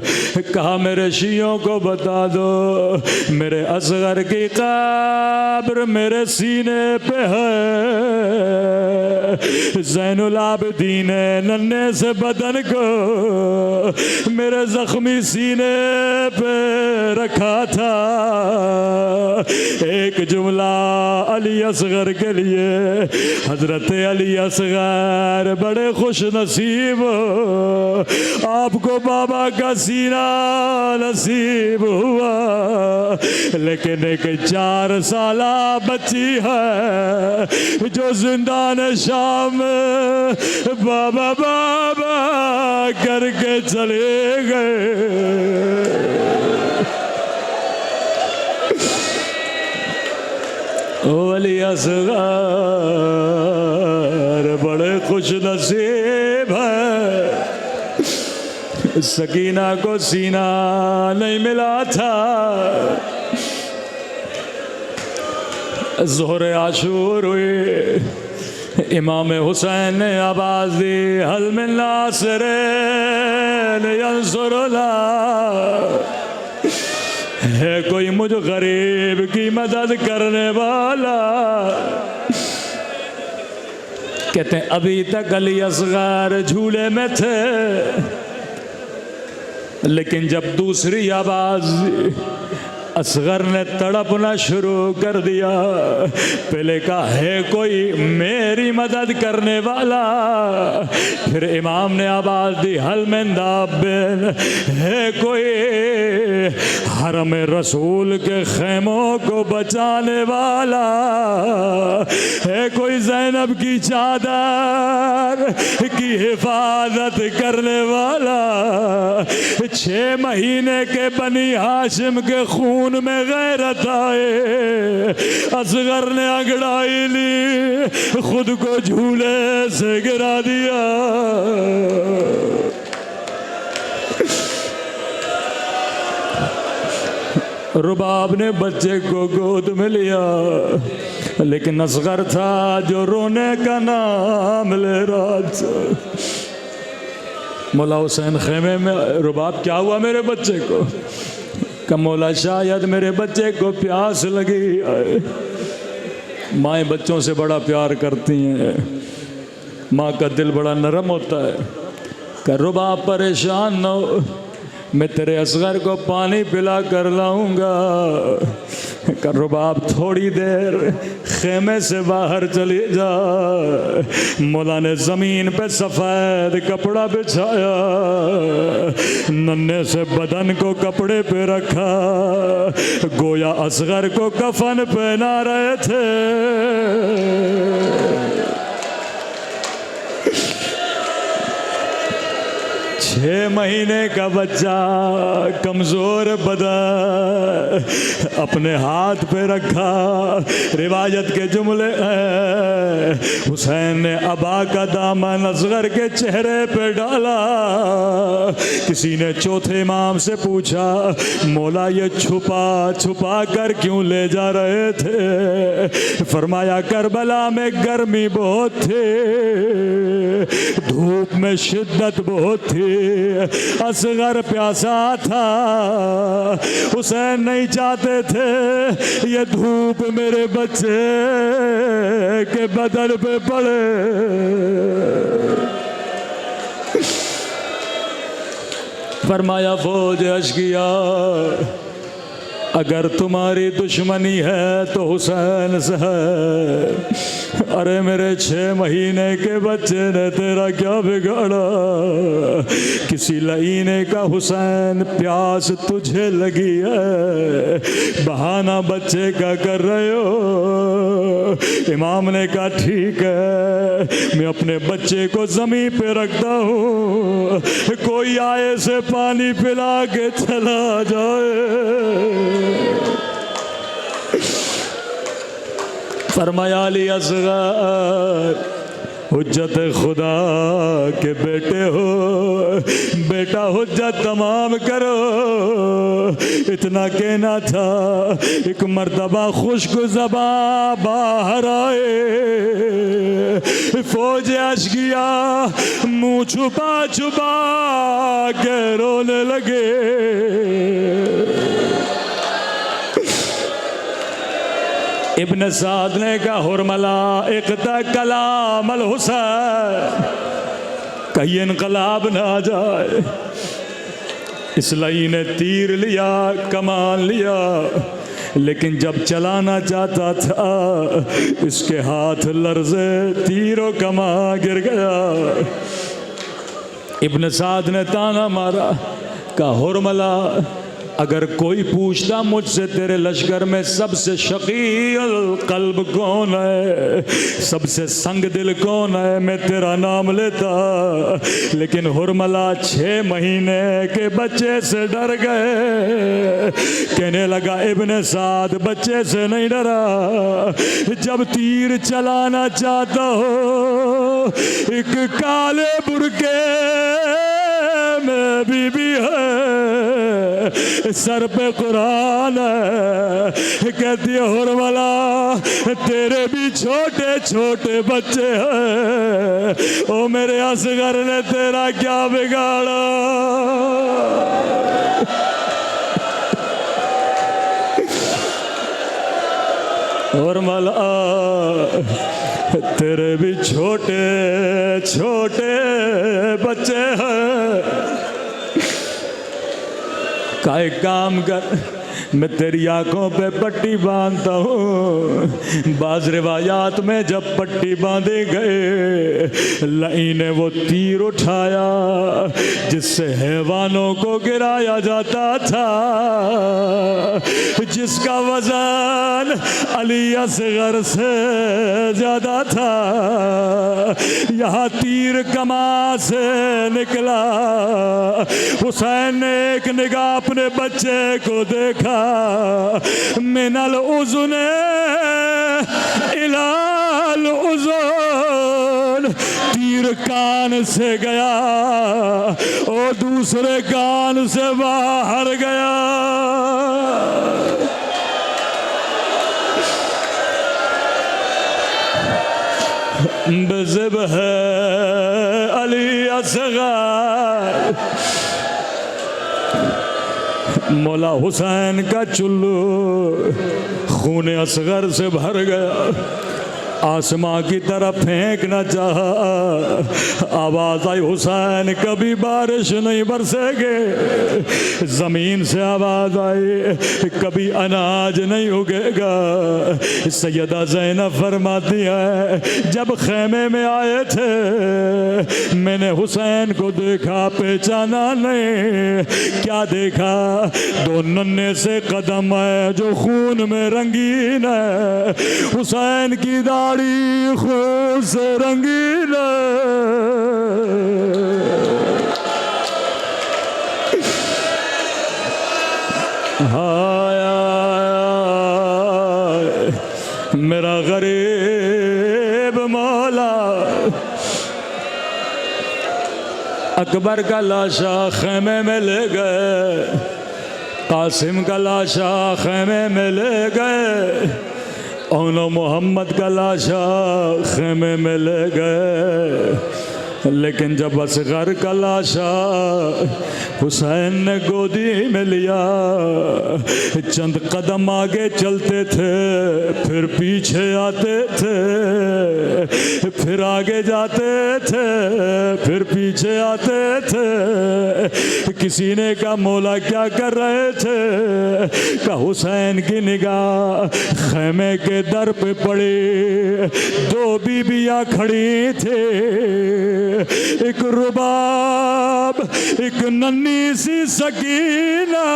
S1: کہا میرے شیعوں کو بتا دو میرے اصغر کی قبر میرے سینے پہ ہے، زین العابدین ننھے سے بدن کو میرے زخمی سینے پہ رکھا تھا۔ ایک جملہ علی اصغر کے لیے، حضرت علی اصغر بڑے خوش نصیب ہو، آپ کو بابا کا سینہ نصیب ہوا، لیکن ایک 4 سالہ بچی ہے جو زندان شام بابا بابا کر کے چلے گئے۔ علی اصغر بڑے خوش نصیب ہے، سکینہ کو سینہ نہیں ملا تھا۔ ظہر عاشور ہوئی، امام حسین نے آواز دی حل من ناصر ینصرنا، ہے کوئی مجھ غریب کی مدد کرنے والا؟ کہتے ہیں ابھی تک علی اصغر جھولے میں تھے، لیکن جب دوسری آواز اصغر نے تڑپنا شروع کر دیا. پہلے کہا ہے کوئی میری مدد کرنے والا. پھر امام نے آواز دی حل من دابن، ہے کوئی حرم رسول کے خیموں کو بچانے والا، ہے کوئی زینب کی چادر کی حفاظت کرنے والا. 6 مہینے کے بنی ہاشم کے خون میں غیرت آئے. اصغر نے انگڑائی لی، خود کو جھولے سے گرا دیا. رباب نے بچے کو گود میں لیا، لیکن اصغر تھا جو رونے کا نام لے رہا تھا. مولا حسین خیمے میں، رباب کیا ہوا میرے بچے کو؟ کہ مولا شاید میرے بچے کو پیاس لگی ہے. مائیں بچوں سے بڑا پیار کرتی ہیں، ماں کا دل بڑا نرم ہوتا ہے. کہ رباب پریشان نہ ہو، میں تیرے اصغر کو پانی پلا کر لاؤں گا. کہ رباب تھوڑی دیر خیمے سے باہر چلی جا. مولا نے زمین پہ سفید کپڑا بچھایا، ننھے سے بدن کو کپڑے پہ رکھا، گویا اصغر کو کفن پہنا رہے تھے. 6 مہینے کا بچہ کمزور بدن اپنے ہاتھ پہ رکھا. روایت کے جملے ہیں، حسین نے ابا کا دامن اصغر کے چہرے پہ ڈالا. کسی نے چوتھے امام سے پوچھا، مولا یہ چھپا چھپا کر کیوں لے جا رہے تھے؟ فرمایا کربلا میں گرمی بہت تھی، دھوپ میں شدت بہت تھی، اصغر پیاسا تھا. حسین نہیں چاہتے تھے یہ دھوپ میرے بچے کے بدن پہ پڑے. فرمایا فوج اشقیاء، اگر تمہاری دشمنی ہے تو حسین سے ہے. ارے میرے 6 مہینے کے بچے نے تیرا کیا بگاڑا؟ کسی لعینے کا حسین پیاس تجھے لگی ہے، بہانہ بچے کا کر رہے ہو. امام نے کہا ٹھیک ہے، میں اپنے بچے کو زمین پہ رکھتا ہوں، کوئی آئے سے پانی پلا کے چلا جائے. فرمایا علی اصغر، حجت خدا کے بیٹے ہو، بیٹا حجت تمام کرو. اتنا کہنا تھا، ایک مرتبہ خشک زباں باہر آئے. فوج اشقیاء منہ چھپا چھپا کے رونے لگے. ابن سعد نے کہا حرملا اقطع کلام الحسین، کہیں انقلاب نہ آ جائے. اس لئی نے تیر لیا، کمان لیا، لیکن جب چلانا چاہتا تھا اس کے ہاتھ لرزے، تیر و کمان گر گیا. ابن سعد نے تانا مارا، کہا حرملا اگر کوئی پوچھتا مجھ سے تیرے لشکر میں سب سے شقی القلب کون ہے، سب سے سنگ دل کون ہے، میں تیرا نام لیتا. لیکن حرملا 6 مہینے کے بچے سے ڈر گئے. کہنے لگا ابن سعد بچے سے نہیں ڈرا، جب تیر چلانا چاہتا ہو ایک کالے برقعے میں بی بی ہے، سر پہ قرآن ہے. کہتی ہے حرملا تیرے بھی چھوٹے چھوٹے بچے ہیں، او میرے اصغر نے تیرا کیا بگاڑا؟ حرملا تیرے بھی چھوٹے چھوٹے بچے ہیں. کا ایک کام کر، میں تیری آنکھوں پہ پٹی باندھتا ہوں۔ بعض روایات میں جب پٹی باندھے گئے، لئی نے وہ تیر اٹھایا جس سے حیوانوں کو گرایا جاتا تھا، جس کا وزن علی اصغر سے زیادہ تھا۔ یہاں تیر کمان سے نکلا، حسین نے ایک نگاہ اپنے بچے کو دیکھا، من الاذن الی الاذن، تیر کان سے گیا اور دوسرے کان سے باہر گیا۔ بذبح علی اصغر، مولا حسین کا چلو خون اصغر سے بھر گیا، آسمان کی طرف پھینکنا چاہا، آواز آئی حسین کبھی بارش نہیں برسے گے، زمین سے آواز آئی کبھی اناج نہیں اگے گا۔ سیدہ زینب فرماتی ہے جب خیمے میں آئے تھے میں نے حسین کو دیکھا، پہچانا نہیں، کیا دیکھا؟ دو ننھے سے قدم ہے جو خون میں رنگین ہے، حسین کی داڑھی خون سے رنگین ہے۔ ہائے میرا غریب مولا، اکبر کا لاشا خیمے میں لے گئے، قاسم کا لاشا خیمے میں لے گئے، اونو محمد کا لاشا خیمے میں لے گئے، لیکن جب اصغر کا لاشا حسین نے گودی میں لیا، چند قدم آگے چلتے تھے، پھر پیچھے آتے تھے، پھر آگے جاتے تھے، پھر پیچھے آتے تھے۔ کسی نے کہا مولا کیا کر رہے تھے؟ کہ حسین کی نگاہ خیمے کے در پہ پڑی، دو بیویاں کھڑی تھے، ایک رباب، ایک ننھی سی سکینہ۔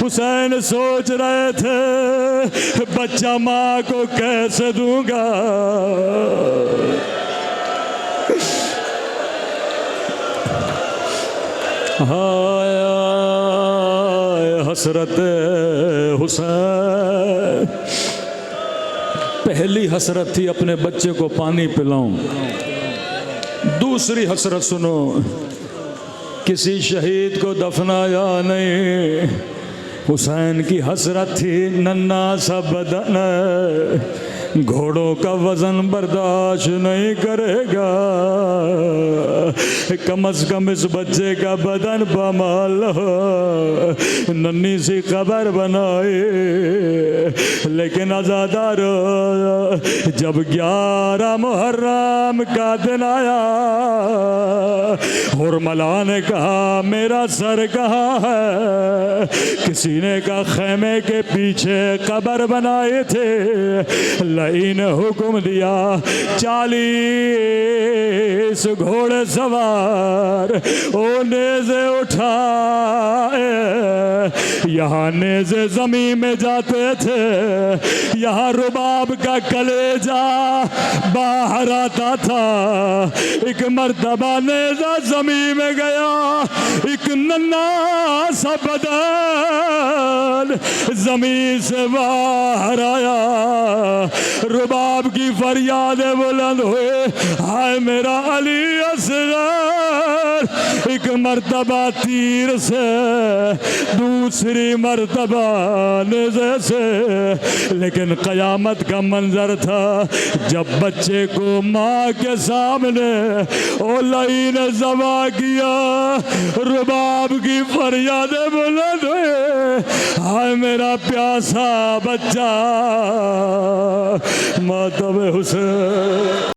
S1: حسین سوچ رہے تھے بچہ ماں کو کیسے دوں گا؟ ہائے حسرت حسین، پہلی حسرت تھی اپنے بچے کو پانی پلاؤں، دوسری حسرت سنو، کسی شہید کو دفنایا نہیں۔ حسین کی حسرت تھی ننھا سا بدن، گھوڑوں کا وزن برداشت نہیں کرے گا، کم از کم اس بچے کا بدن پامال ہو، ننھی سی قبر بنائی۔ لیکن عزادار جب 11 محرم کا دن آیا، حرملا نے کہا میرا سر کہاں ہے؟ کسی نے کہا خیمے کے پیچھے قبر بنائے تھے۔ لئی نے حکم دیا 40 گھوڑے سوار او نیزے اٹھائے، یہاں نیزے زمین میں جاتے تھے، یہاں رباب کا کلیجہ باہر آتا تھا۔ ایک مرتبہ نیزہ زمین میں گیا، ایک ننھا سا بدن زمین سے باہر آیا، رباب کی فریادیں بلند ہوئے، ہائے میرا علی اصغر۔ ایک مرتبہ تیر سے، دوسری مرتبہ نیزے سے، لیکن قیامت کا منظر تھا جب بچے کو ماں کے سامنے لئی نے ذبح کیا، رباب کی فریادیں بلند ہوئے، ہائے میرا پیاسا بچہ، ماتم حسین۔